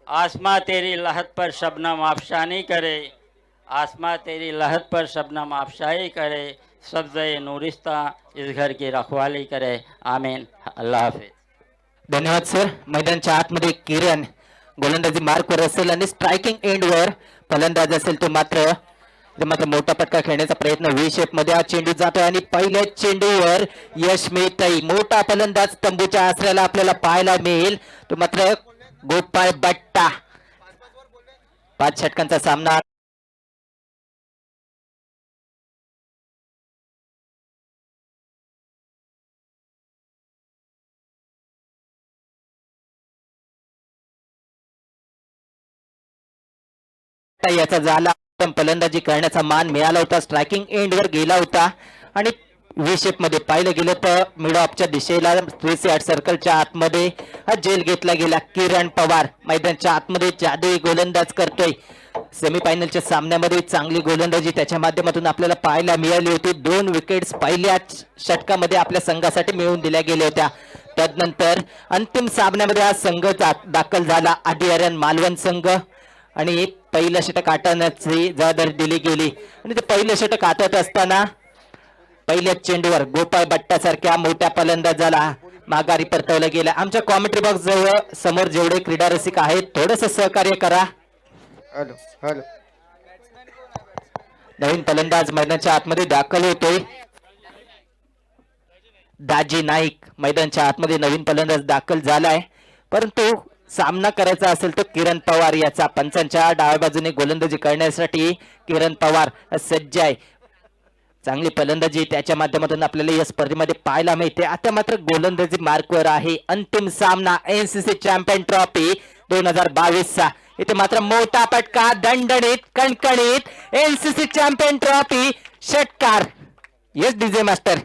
आसमां तेरी लहत पर शबनम आफशानी करे, आसमां तेरी लहत पर शबनम आफशाई करे, सब्ज़े नूरिस्ता इस घर की रखवाली करे. आमीन. अल्लाह हाफिज. धन्यवाद सर. मैदानच्या आतमध्ये किरण गोलंदाजी मार्कवर असेल आणि स्ट्रायकिंग एंडवर फलंदाज असेल तो मात्र मोठा पटका खेळण्याचा प्रयत्न व्ही शेप मध्ये हा चेंडू जातोय आणि पहिल्या चेंडूवर यश मिळतंय. मोठा फलंदाज तंबूच्या आसऱ्याला आपल्याला पाहायला मिळेल तो मात्र गोपाळ बट्टा. 5 षटकांचा सामना याचा झाला. फलंदाजी करण्याचा मान मिळाला होता. स्ट्रायकिंग एंडवर गेला होता आणि व्ही शेप मध्ये पाहिलं गेलं तर मिड ऑफच्या दिशेला 3 सर्कलच्या आतमध्ये हा जेल घेतला गेला. किरण पवार मैदानच्या आतमध्ये जादुई गोलंदाज करतोय. सेमीफायनलच्या सामन्यामध्ये चांगली गोलंदाजी त्याच्या माध्यमातून आपल्याला पाहायला मिळाली होती. 2 विकेट्स पहिल्या षटकामध्ये आपल्या संघासाठी मिळवून दिल्या गेल्या होत्या. त्यानंतर अंतिम सामन्यामध्ये हा संघ दाखल झाला आधी आर्यन मालवण संघ आणि पहिलं षटक आटवण्याची जबाबदारी दिली गेली आणि ते पहिलं षटक आटवत असताना पहिल्या चेंडूवर गोपाळ बट्ट्यासारख्या मोठ्या फलंदाजाला माघारी परतवलं गेलं. आमच्या कॉमेंट्री बॉक्स जवळ समोर जेवढे क्रीडा रसिक आहेत थोडस सहकार्य करा. नवीन फलंदाज मैदानाच्या आतमध्ये दाखल होतोय. दाजी नाईक मैदानाच्या आतमध्ये नवीन फलंदाज दाखल झालाय. परंतु सामना करायचा असेल तर किरण पवार याचा पंचांच्या डाव्या बाजूने गोलंदाजी करण्यासाठी किरण पवार सज्ज आहे. चांगली फलंदाजी त्याच्या माध्यमातून आपल्याला या स्पर्धेमध्ये पाहायला मिळते. आता मात्र गोलंदाजी मार्कवर आहे. अंतिम सामना एनसीसी चॅम्पियन ट्रॉफी 2022 चा. इथे मात्र मोठा पटका दणदणीत कणकणीत एनसीसी चॅम्पियन ट्रॉफी षटकार. Yes DJ master.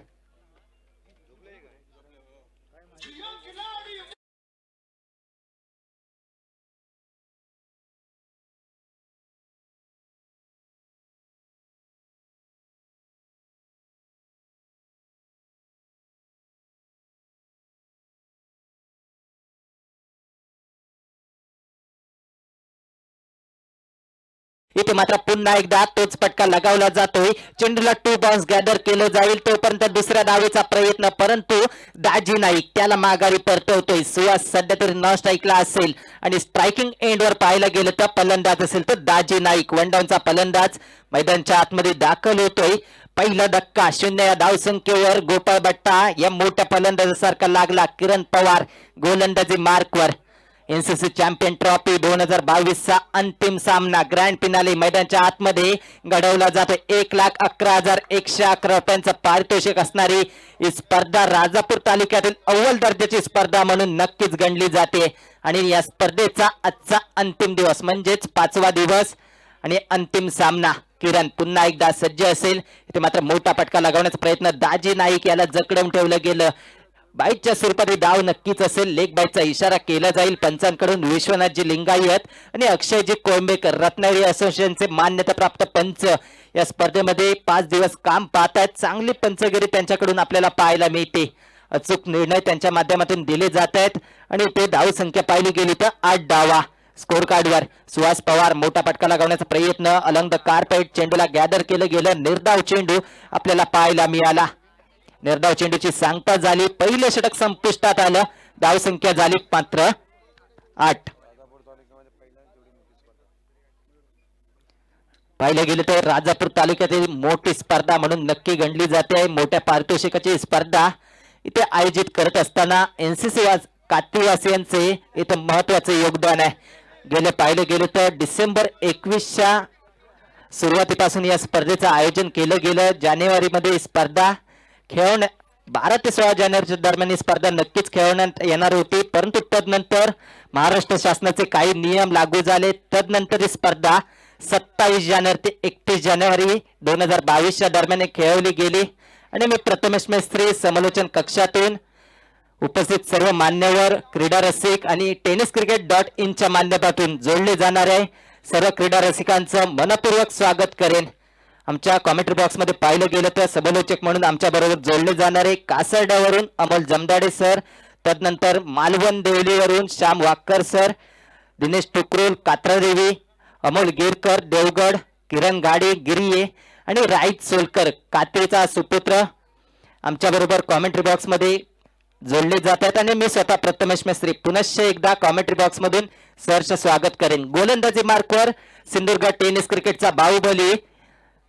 इथे मात्र पुन्हा एकदा तोच पटका लगावला जातोय. चेंडूला 2 बाउन्स गॅदर केलं जाईल तोपर्यंत दुसऱ्या डावेचा प्रयत्न परंतु दाजी नाईक त्याला माघारी परतवतोय. सुहास सध्या तरी नॉन स्ट्राईकला असेल आणि स्ट्रायकिंग एंडवर पाहायला गेलं तर फलंदाज असेल तर दाजी नाईक वन डाऊनचा फलंदाज मैदानच्या आतमध्ये दाखल होतोय. पहिला धक्का 0 या धावसंख्येवर गोपाळ बट्टा या मोठ्या फलंदाजासारखा लागला. किरण पवार गोलंदाजी मार्कवर. एनसीसी चॅम्पियन ट्रॉफी 2022 चा अंतिम सामना ग्रँड फिनाले मैदानाच्या आतमध्ये घडवला जातो. 1,11,111 रुपयांचं पारितोषिक असणारी ही स्पर्धा राजापूर तालुक्यातील अव्वल दर्जाची स्पर्धा म्हणून नक्कीच गणली जाते आणि या स्पर्धेचा आजचा अंतिम दिवस म्हणजेच 5वा दिवस आणि अंतिम सामना. किरण पुन्हा एकदा सज्ज असेल. इथे मात्र मोठा पटका लगावण्याचा प्रयत्न दाजी नाईक याला जकडवून ठेवलं गेलं. बाईटच्या स्वरूपात डाव नक्कीच असेल. लेग बाईटचा इशारा केला जाईल पंचांकडून. विश्वनाथजी लिंगायत आणि अक्षयजी कोळंबेकर रत्नागिरी असोसिएशनचे मान्यताप्राप्त पंच या स्पर्धेमध्ये 5 दिवस काम पाहतात. चांगली पंचगिरी त्यांच्याकडून आपल्याला पाहायला मिळते. अचूक निर्णय त्यांच्या माध्यमातून दिले जात आहेत आणि ते धाव संख्या पाहिली गेली तर 8 धावा. स्कोर कार्डवर सुहास पवार मोठा पटका लगावण्याचा प्रयत्न अलॉंग द कार्पेट चेंडूला गॅदर केलं गेलं. निर्धाव चेंडू आपल्याला पाहायला मिळाला. निर्धाव चेंडूची सांगता झाली. पहिलं षटक संपुष्टात आलं. धाव संख्या झाली मात्र 8. पाहिलं गेलं तर राजापूर तालुक्यातील मोठी स्पर्धा म्हणून नक्की गणली जाते. मोठ्या पारितोषिकाची स्पर्धा इथे आयोजित करत असताना एनसीसी कात्रीवासियांचे इथे महत्वाचे योगदान आहे. गेले पाहिलं गेलं तर डिसेंबर 21च्या सुरुवातीपासून या स्पर्धेचं आयोजन केलं गेलं. जानेवारीमध्ये स्पर्धा 12 ते 16 जानेवारीच्या दरम्यान ही स्पर्धा नक्कीच खेळवण्यात येणार होती. परंतु तदनंतर महाराष्ट्र शासनाचे काही नियम लागू झाले. तदनंतर ही स्पर्धा 27 जानेवारी ते 31 जानेवारी 2022च्या दरम्यान खेळवली गेली आणि मी प्रथमेश मेस्त्री समालोचन कक्षातून उपस्थित सर्व मान्यवर क्रीडा रसिक आणि tenniscricket.in च्या माध्यमातून जोडले जाणारे सर्व क्रीडा रसिकांचं मनपूर्वक स्वागत करेन. आमच्या कॉमेंट्री बॉक्स मध्ये पाहिलं गेलं तर समालोचक म्हणून आमच्या बरोबर जोडले जाणारे कासरड्यावरून अमोल जमदाडे सर, तदनंतर मालवण देवलीवरून श्याम वाक्कर सर, दिनेश टुकरोल कात्रादेवी, अमोल गिरकर देवगड, किरण गाडे गिरिये आणि राईट सोलकर कात्रेचा सुपुत्र आमच्या बरोबर कॉमेंट्री बॉक्स मध्ये जोडले जातात आणि मी स्वतः प्रथमेश मेस्त्री पुनश्च एकदा कॉमेंट्री बॉक्स मधून सहर्ष स्वागत करेन. गोलंदाजी मार्कवर सिंधुदुर्ग टेनिस क्रिकेटचा बाहुबली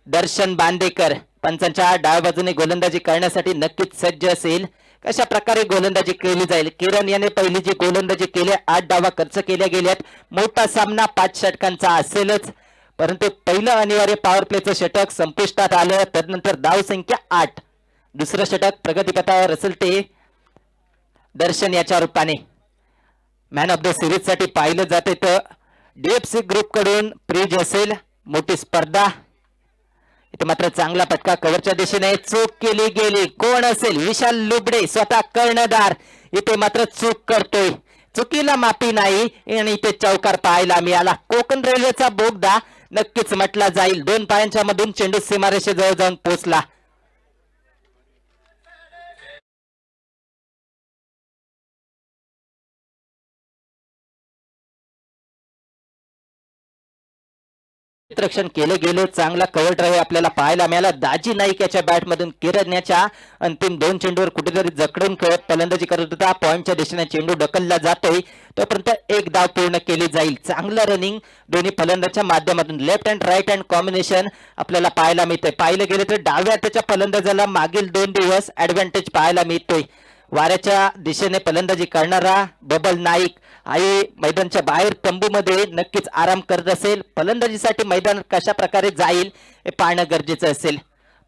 दर्शन बांदेकर पंचांच्या डाव्या बाजूने गोलंदाजी करण्यासाठी नक्कीच सज्ज असेल. कशा प्रकारे गोलंदाजी केली जाईल. किरण याने पहिली जी गोलंदाजी केली 8 डावा खर्च केल्या गेल्यात. मोठा सामना 5 षटकांचा असेलच, परंतु पहिलं अनिवार्य पॉवर प्लेचं षटक संपुष्टात आलं. त्यानंतर धाव संख्या 8. दुसरं षटक प्रगतीपथावर असेल ते दर्शन याच्या रूपाने मॅन ऑफ द सिरीज साठी पाहिलं जाते. तर डीएफसी ग्रुप कडून प्रिज असेल. मोठी स्पर्धा. इथे मात्र चांगला पटका कव्हरच्या दिशेने चूक केली गेली. कोण असेल. विशाल लुबडे स्वतः कर्णधार इथे मात्र चूक करतोय. चुकीला माफी नाही आणि इथे चौकार पाहायला मिळाला. कोकण रेल्वेचा बोगदा नक्कीच म्हटला जाईल. 2 पायांच्या मधून चेंडू सीमारेषेजवळ जाऊन पोहोचला. रक्षण केले गेले. चांगला कव्हर ड्राईव्ह आपल्याला पाहायला मिळाला. दाजी नाईक याच्या बॅट मधून किरण याच्या अंतिम 2 चेंडूवर कुठेतरी जकडून खेळत फलंदाजी करत होता. पॉइंटच्या दिशेने चेंडू ढकलला जातोय. तोपर्यंत एक धाव पूर्ण केली जाईल. चांगलं रनिंग दोन्ही फलंदाजाच्या माध्यमातून left hand right hand combination आपल्याला पाहायला मिळतंय. पाहिलं गेलं तर डाव्या हाताच्या फलंदाजाला मागील 2 दिवस ऍडव्हान्टेज पाहायला मिळतोय. वाऱ्याच्या दिशेने फलंदाजी करणारा बबल नाईक आई मैदानाच्या बाहेर तंबूमध्ये नक्कीच आराम करत असेल. फलंदाजीसाठी मैदान कशा प्रकारे जाईल हे पाहणं गरजेचं असेल.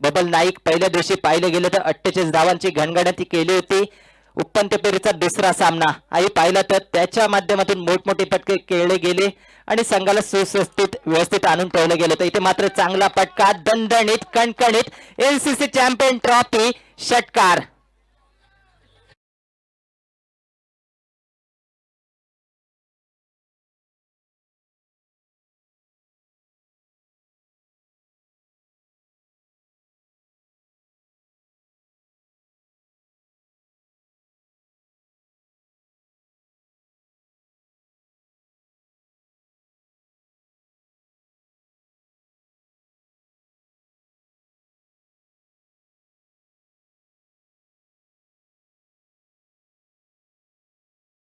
बबल नाईक पहिल्या दिवशी पाहिलं गेलं तर 48 धावांची घणघणती केली होती. उपांत्य फेरीचा दुसरा सामना आई पाहिला तर त्याच्या माध्यमातून मोठमोठे फटके खेळले गेले आणि संघाला सुस्थितीत व्यवस्थित आणून ठेवलं गेलं. तर इथे मात्र चांगला फटका दणदणीत कणकणीत एलसीसी चॅम्पियन ट्रॉफी षटकार.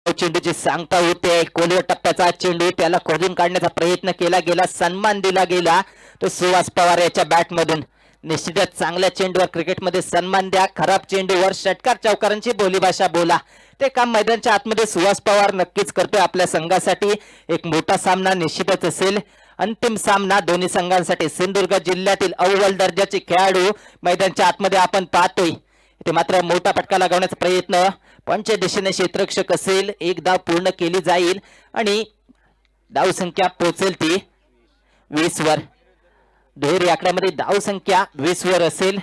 चेंडूची सांगता होते. कोलवर टप्प्याचा चेंडू त्याला खोदून काढण्याचा प्रयत्न केला गेला. सन्मान दिला गेला तो सुहास पवार याच्या बॅट मधून. निश्चितच चांगल्या चेंडूवर क्रिकेटमध्ये सन्मान द्या. खराब चेंडूवर षटकार चौकारांची बोलीभाषा बोला. ते काम मैदानाच्या आतमध्ये सुहास पवार नक्कीच करतोय आपल्या संघासाठी. एक मोठा सामना निश्चितच असेल. अंतिम सामना दोन्ही संघांसाठी. सिंधुदुर्ग जिल्ह्यातील अव्वल दर्जाचे खेळाडू मैदानाच्या आतमध्ये आपण पाहतोय. ते मात्र मोठा फटका लगावण्याचा प्रयत्न पंच्या दिशेने क्षेत्ररक्षक असेल. एक धाव पूर्ण केली जाईल आणि धाव संख्या पोहोचेल ती 20 वर. दुहेरी आकड्यामध्ये धाव संख्या 20 वर असेल.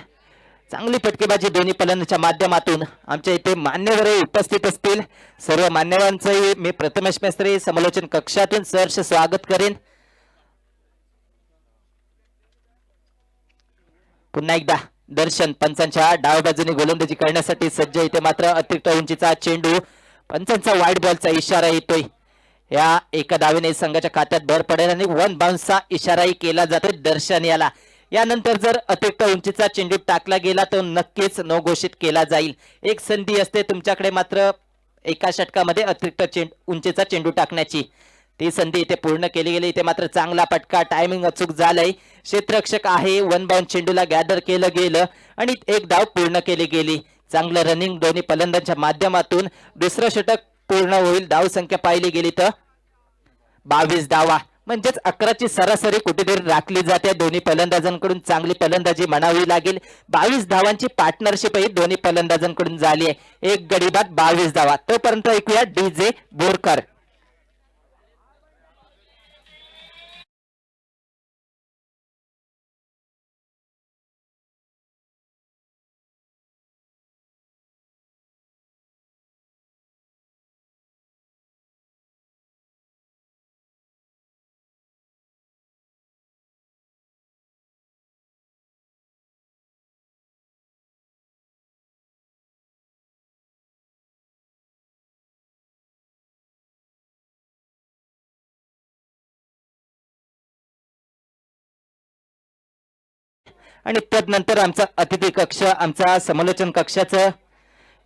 चांगली फटकेबाजी दोन्ही फलंदाजांच्या माध्यमातून. आमच्या इथे मान्यवर उपस्थित असतील. सर्व मान्यवरांचंही मी प्रथमेश मेस्त्री समालोचन कक्षातून सहर्ष स्वागत करेन. पुन्हा एकदा दर्शन पंचांच्या डाव्या बाजूने गोलंदाजी करण्यासाठी सज्ज. इथे मात्र अतिरिक्त उंचीचा चेंडू. पंचांचा वाईट बॉलचा इशारा येतोय. या एका धावेने संघाच्या खात्यात भर पडेल आणि 1 बाउन्सचा इशाराही केला जातोय दर्शन याला. यानंतर जर अतिरिक्त उंचीचा चेंडू टाकला गेला तर नक्कीच नो घोषित केला जाईल. एक संधी असते तुमच्याकडे मात्र एका षटकामध्ये अतिरिक्त उंचीचा चेंडू टाकण्याची. ती संधी इथे पूर्ण केली गेली. इथे मात्र चांगला फटका. टायमिंग अचूक झालंय. क्षेत्ररक्षक आहे. 1 बाउंड चेंडूला गॅदर केलं गेलं आणि एक धाव पूर्ण केली गेली. चांगलं रनिंग दोन्ही फलंदाजांच्या माध्यमातून. दुसरं षटक पूर्ण होईल. धाव संख्या पाहिली गेली तर 22 धावा म्हणजेच 11ची सरासरी कुठेतरी राखली जाते. दोन्ही फलंदाजांकडून चांगली फलंदाजी म्हणावी लागेल. 22 धावांची पार्टनरशिप ही दोन्ही फलंदाजांकडून झाली आहे. एक गडी बाद 22 धावा. तोपर्यंत ऐकूया डीजे बोरकर. आणि तदनंतर आमचा अतिथी कक्ष आमचा समालोचन कक्षाचं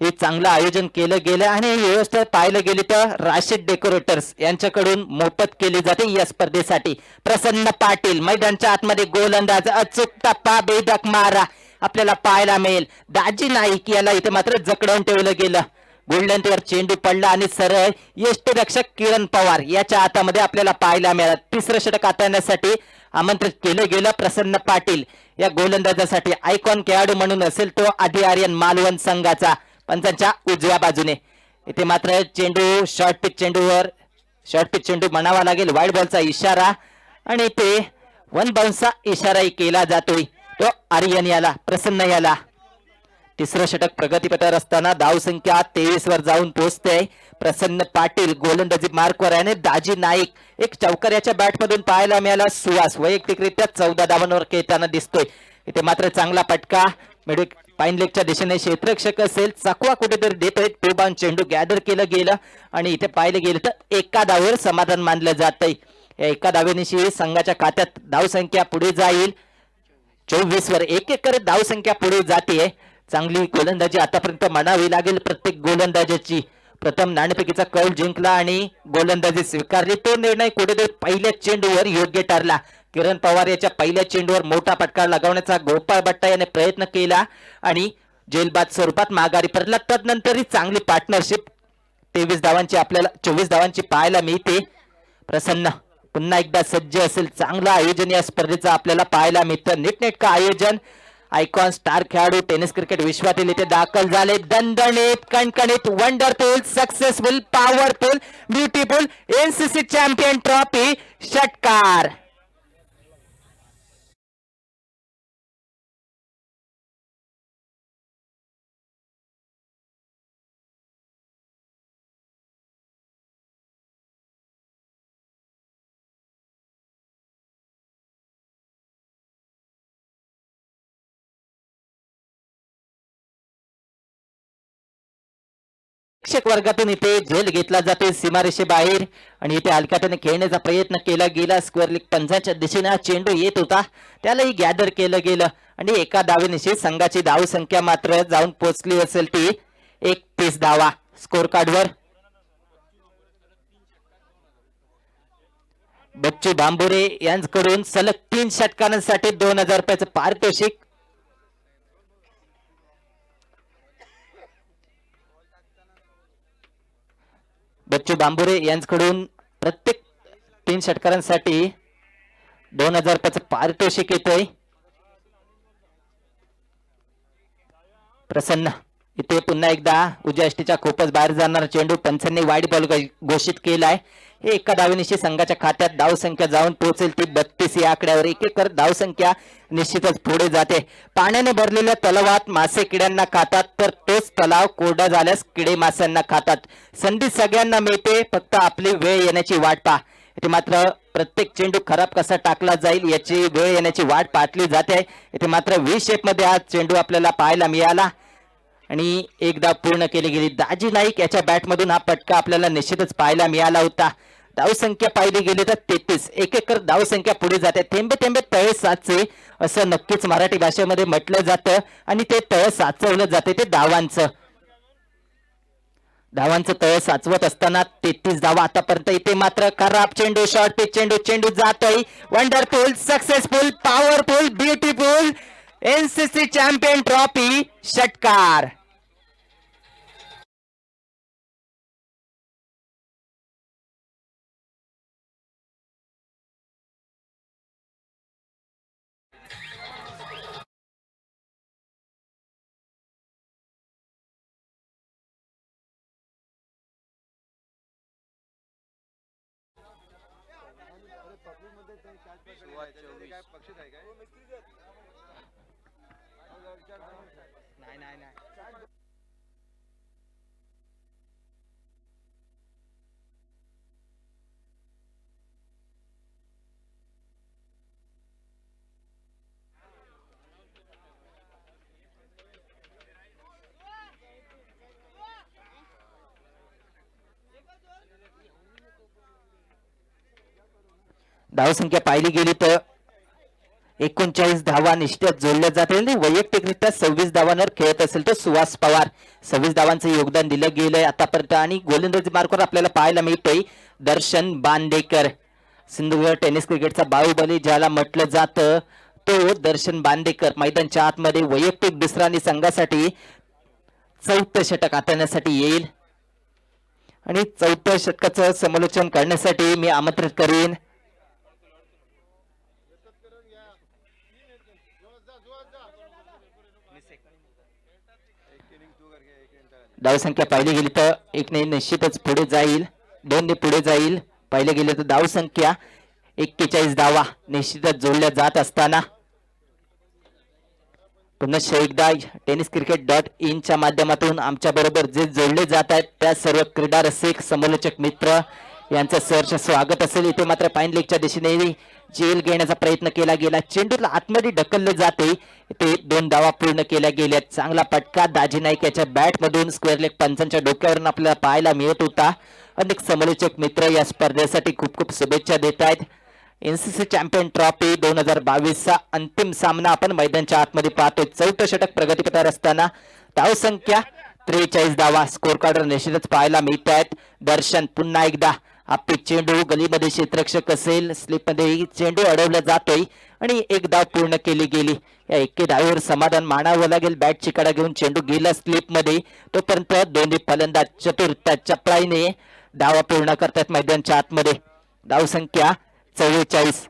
हे चांगलं आयोजन केलं गेलं आणि व्यवस्था पाहायला गेली तर राशीद डेकोरेटर्स यांच्याकडून मोफत केली जाते या स्पर्धेसाठी. प्रसन्न पाटील मैदानच्या आतमध्ये गोलंदाज अचूक टप्पा बेधक मारा आपल्याला पाहायला मिळेल. दाजी नाईक याला इथे मात्र जकडवून ठेवलं गेलं. गोलंदाजीवर चेंडू पडला आणि सरळ यष्टीरक्षक किरण पवार याच्या हातामध्ये आपल्याला पाहायला मिळालं. तिसरं षटक हाताळण्यासाठी आमंत्रित केलं गेलं प्रसन्न पाटील या गोलंदाजासाठी. आयकॉन खेळाडू म्हणून असेल तो आधी आर्यन मालवण संघाचा पंचांच्या उजव्या बाजूने. इथे मात्र चेंडू शॉर्ट पिच चेंडू म्हणावा लागेल. वाईड बॉलचा इशारा आणि इथे वन बाउन्सचा इशाराही केला जातोय तो आर्यन याला प्रसन्न याला. तिसरं षटक प्रगतीपथावर असताना धावसंख्या 23 वर जाऊन पोहोचते. प्रसन्न पाटील गोलंदाजी मार्कवर आहे. दाजी नाईक एक चौकार्याच्या बॅटमधून पाहायला मिळाला. सुहास वैयक्तिकरित्या 14 धावांवर खेळताना दिसतोय. इथे मात्र चांगला फटका मिड पाईन लेगच्या दिशेने क्षेत्ररक्षक असेल चकवा कुठेतरी देतोय. टू बाउंड चेंडू गॅदर केलं गेलं आणि इथे पाहिलं गेलं तर एका धावेवर समाधान मानलं जातंय. या एका धावेनिशी संघाच्या खात्यात धावसंख्या पुढे जाईल. 24 वर एक करत धावसंख्या पुढे जाते. चांगली गोलंदाजी आतापर्यंत म्हणावी लागेल प्रत्येक गोलंदाजाची. प्रथम नाणेफेकीचा कौल जिंकला आणि गोलंदाजी स्वीकारली. तो निर्णय कुठेतरी पहिल्या चेंडूवर योग्य ठरला. किरण पवार याच्या पहिल्या चेंडूवर मोठा फटका लगावण्याचा गोपाळ भट्टा याने प्रयत्न केला आणि जेलबाद स्वरूपात माघारी परतला. तदनंतरही चांगली पार्टनरशिप 23 धावांची आपल्याला 24 धावांची पाहायला मिळते. प्रसन्न पुन्हा एकदा सज्ज असेल. चांगलं आयोजन या स्पर्धेचं आपल्याला पाहायला मिळतं. नीटनेटकं आयोजन. आयकॉन स्टार खेळाडू टेनिस क्रिकेट विश्वातील इथे दाखल झाले. दणदणीत कणकणीत wonderful successful powerful beautiful NCC champion trophy षटकार. प्रेक्षक वर्गातून इथे झेल घेतला जातोय सीमारेषेबाहेर आणि इथे हलक्याने खेळण्याचा प्रयत्न केला गेला. स्क्वेअर लीग पंचाच्या दिशेने चेंडू येत होता त्यालाही गॅदर केलं गेलं आणि एका धावेनिशी संघाची धाव संख्या मात्र जाऊन पोहोचली असेल ती 31 धावा स्कोर कार्डवर. बच्चू बांबुरे यांच्याकडून सलग 3 षटकांसाठी 2000 रुपयाचं पारितोषिक. बच्चू बांबुरे यांच्याकडून प्रत्येक 3 षटकारांसाठी 2000 रुपयाचं पारितोषिक येतंय. प्रसन्न इथे पुन्हा एकदा उजव्या यष्टीच्या खूपच बाहेर जाणारा चेंडू पंचांनी वाईड बॉल घोषित केलाय. हे एका धावेनिशी संघाच्या खात्यात धावसंख्या जाऊन पोहोचेल ती 32 या आकड्यावर. एक एक करत धावसंख्या निश्चितच पुढे जाते. पाण्याने भरलेल्या तलावात मासे किड्यांना खातात तर तोच तलाव कोरडा झाल्यास किडे माशांना खातात. संधी सगळ्यांना मिळते फक्त आपली वेळ येण्याची वाट पहा. इथे मात्र प्रत्येक चेंडू खराब कसा टाकला जाईल याची वेळ येण्याची वाट पाहतली जाते. इथे मात्र व्ही शेप मध्ये हा चेंडू आपल्याला पाहायला मिळाला आणि एक धाव पूर्ण केली गेली. दाजी नाईक याच्या बॅटमधून हा फटका आपल्याला निश्चितच पाहायला मिळाला होता. धावसंख्या पाहिली गेली तर 33. एक एक करत धावसंख्या पुढे जाते. थेंबे थेंबे तळे साचे असं नक्कीच मराठी भाषेमध्ये म्हटलं जातं आणि ते तळ साचवलं जाते ते धावांचं तळ साचवत असताना 33 धावा आतापर्यंत. इथे मात्र खराब चेंडू शॉर्ट पिच चेंडू जातोय. Wonderful successful powerful beautiful NCC champion trophy षटकार. धावसंख्या पाहिली गेली तर 39 धावा निश्चित जोडल्या जातील आणि वैयक्तिकरित्या 26 धावांवर खेळत असेल तर सुहास पवार 26 धावांचं योगदान दिलं गेलंय आतापर्यंत आणि गोलंदाजी मार्कवर आपल्याला पाहायला मिळतोय दर्शन बांदेकर. सिंधुदुर्ग टेनिस क्रिकेटचा बाहुबली ज्याला म्हटलं जातं तो दर्शन बांदेकर मैदानच्या आतमध्ये वैयक्तिक दुसरा आणि संघासाठी 4थं षटक हाताळण्यासाठी येईल आणि 4थ्या षटकाचं समालोचन करण्यासाठी मी आमंत्रित करीन धावसंख्या पाहिली गेली तर 1 निश्चितच पुढे जाईल 2 पुढे जाईल. पाहिले गेले तर धावसंख्या 41 धावा निश्चितच जोडल्या जात असताना पुनश्च एकदा tenniscricket.in च्या माध्यमातून आमच्या बरोबर जे जोडले जात आहेत त्या सर्व क्रीडा रसिक समालोचक मित्र यांचं सहर्ष स्वागत असेल. इथे मात्र पाईन लेकच्या दिशेने जेल घेण्याचा प्रयत्न केला गेला चेंडूला आतमध्ये ढकलले जाते ते 2 धावा पूर्ण केल्या गेल्या. चांगला फटका दाजी नाईक याच्या बॅट मधून स्क्वेअर लेग पंचांच्या डोक्यावरून आपल्याला पाहायला मिळत होता. अनेक समालोचक मित्र या स्पर्धेसाठी खूप खूप शुभेच्छा देत आहेत. एनसीसी चॅम्पियन ट्रॉफी 2022 चा अंतिम सामना आपण मैदानच्या आतमध्ये पाहतोय. 4थं षटक प्रगतीपथावर असताना धावसंख्या 43 धावा स्कोर कार्डवर निश्चितच पाहायला मिळत आहेत. दर्शन पुन्हा एकदा आपली चेंडू गलीमध्ये क्षेत्ररक्षक असेल स्लिपमध्ये चेंडू अडवला जातोय आणि 1 धाव पूर्ण केली गेली. या 1 धावेवर समाधान मानावं लागेल. बॅट चिकाडा घेऊन चेंडू गेला स्लिपमध्ये तोपर्यंत दोन्ही फलंदाज चतुर्थ चपळाईने धावा पूर्ण करतात मैदानच्या आतमध्ये. धावसंख्या 44.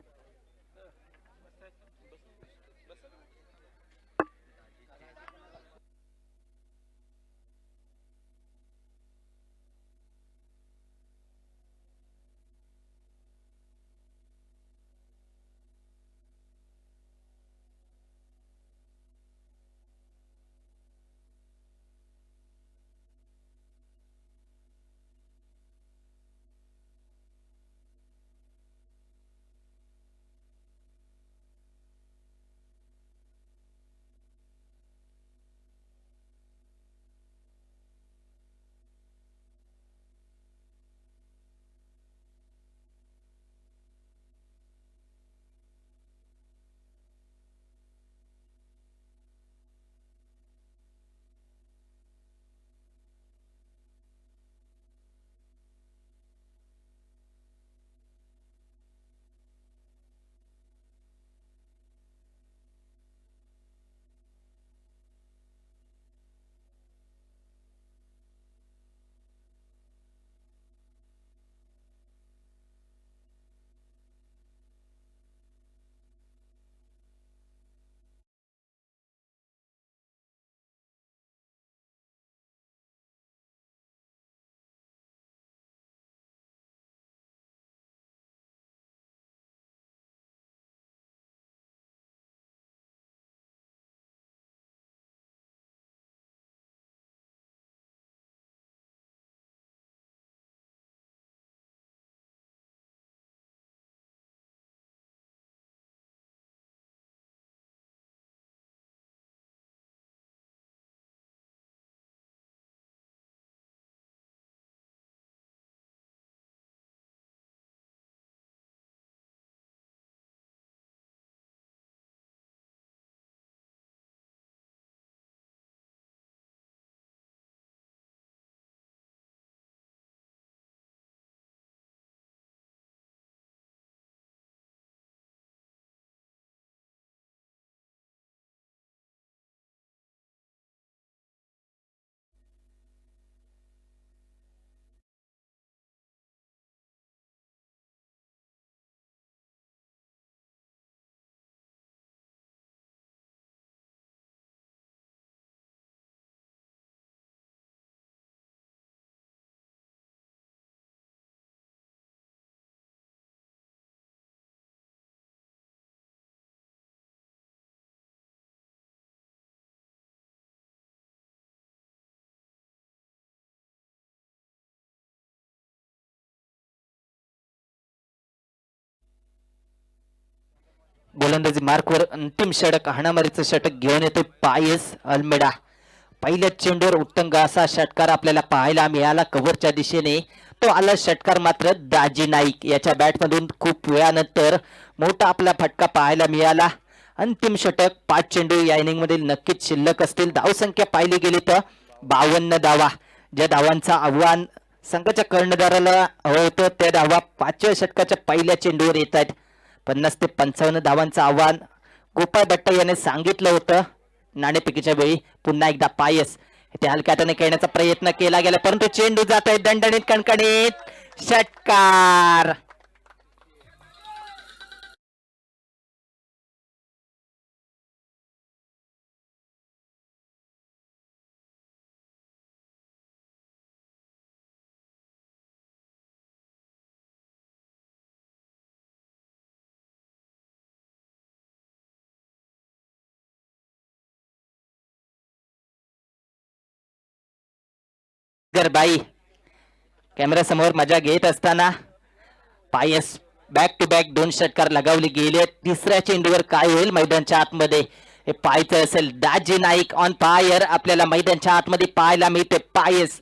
गोलंदाजी मार्कवर अंतिम षटक हाणामारीचं षटक घेऊन येतोय पायस अल्मेडा. पहिल्या चेंडूवर उत्तंग असा षटकार आपल्याला पाहायला मिळाला कव्हरच्या दिशेने. तो आला षटकार मात्र दाजी नाईक याच्या बॅटमधून खूप वेळानंतर मोठा आपला फटका पाहायला मिळाला अंतिम षटक 5 चेंडू या इनिंग मधील नक्कीच शिल्लक असतील. धावसंख्या पाहिली गेली तर 52 धावा. ज्या धावांचा आव्हान संघाच्या कर्णधाराला हवं होतं त्या धावा 5व्या षटकाच्या पहिल्या चेंडूवर येत आहेत. 50 ते 55 धावांचं आव्हान गोपाळ दत्त याने सांगितलं होतं नाणेफेकीच्या वेळी. पुन्हा एकदा पायस ते हलक्या हाताने खेळण्याचा प्रयत्न केला गेला परंतु चेंडू जात आहे दणदणीत कणकणीत. षटकार. बाई कॅमेरा समोर मजा घेत असताना पायस बॅक टू बॅक 2 षटकार लगावले गेले. तिसऱ्या चेंडूवर काय होईल मैदानच्या आतमध्ये हे पाहायचं असेल. दाजी नाईक ऑन फायर आपल्याला मैदानच्या आतमध्ये पाहायला मिळते. पायस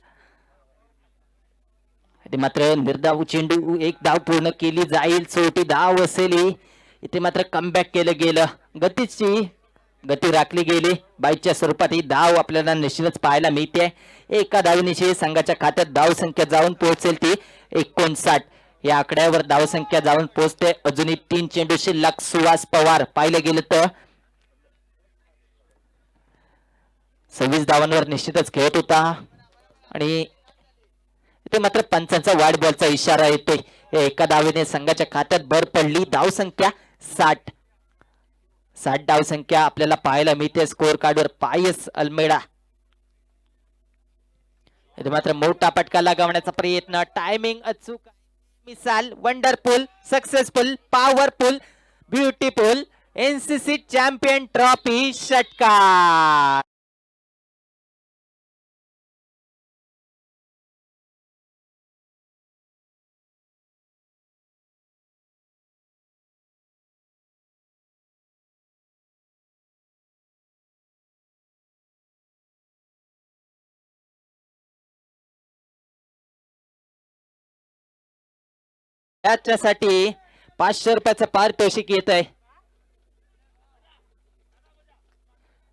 ते मात्र निर्धाव चेंडू एक धाव पूर्ण केली जाईल. शेवटी धाव असेल इथे मात्र कमबॅक केलं गेलं. गती राखली गेली. बाईच्या स्वरूपात ही धाव आपल्याला निश्चितच पाहायला मिळते. एका धावनिशी संघाच्या खात्यात धाव संख्या जाऊन पोहोचेल ती 59. या आकड्यावर धाव संख्या जाऊन पोहोचते. अजूनही 3 चेंडू शिल्लक. सुहास पवार पाहिलं गेलं तर 26 धावांवर निश्चितच खेळत होता आणि इथे मात्र पंचांचा वाढ बॉलचा इशारा येतोय. एका धावेने संघाच्या खात्यात भर पडली. धाव संख्या 60 धाव संख्या आपल्याला पाहायला मिळते स्कोअर कार्डवर. पायस अल्मेडा इथे मात्र मोठा फटका लगावण्याचा प्रयत्न. टायमिंग अचूक. मिसाल wonderful successful powerful beautiful NCC champion trophy षटकार. त्याच्यासाठी 500 रुपयाचं पारितोषिक येत आहे.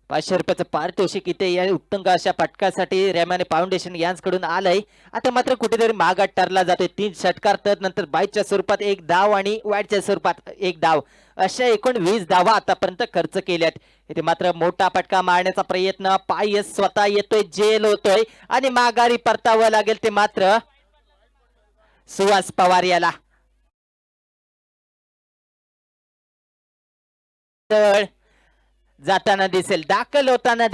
500 रुपयाचं पारितोषिक इथे या उत्तुंग अशा फटकासाठी रेमाने फाउंडेशन यांच्याकडून आलंय. आता मात्र कुठेतरी मागात ठरला जातोय. 3 षटकार तर नंतर बाईच्या स्वरूपात 1 धाव आणि वाईटच्या स्वरूपात 1 धाव अशा एकूण 20 धावा आतापर्यंत खर्च केल्यात. इथे मात्र मोठा फटका मारण्याचा प्रयत्न. पायस स्वतः येतोय. जेल होतोय आणि माघारी परतावं लागेल ते मात्र सुहास पवार याला. जाताना दिसेल. दाखल होताना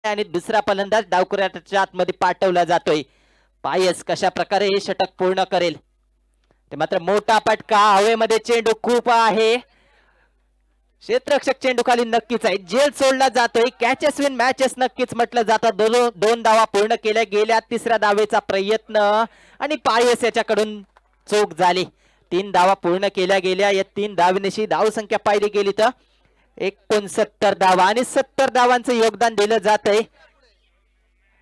आणि दुसरा फलंदाज डावखुऱ्याच्या आतमध्ये पाठवला जातोय. पायस कशा प्रकारे हे षटक पूर्ण करेल ते मात्र मोठा फटका. हवेमध्ये चेंडू खूप आहे. क्षेत्ररक्षक चेंडू खाली नक्कीच आहे. जेल सोडला जातोय. कॅचेस विन मॅचेस नक्कीच म्हटलं जातं. 2 धावा पूर्ण केल्या गेल्या. तिसऱ्या धावेचा प्रयत्न आणि पायस याच्याकडून चूक झाली. 3 धावा पूर्ण केल्या गेल्या. या 3 धावेनिशी धाव संख्या पाहिली गेली तर 69 धावा आणि 70 धावांचं योगदान दिलं जात आहे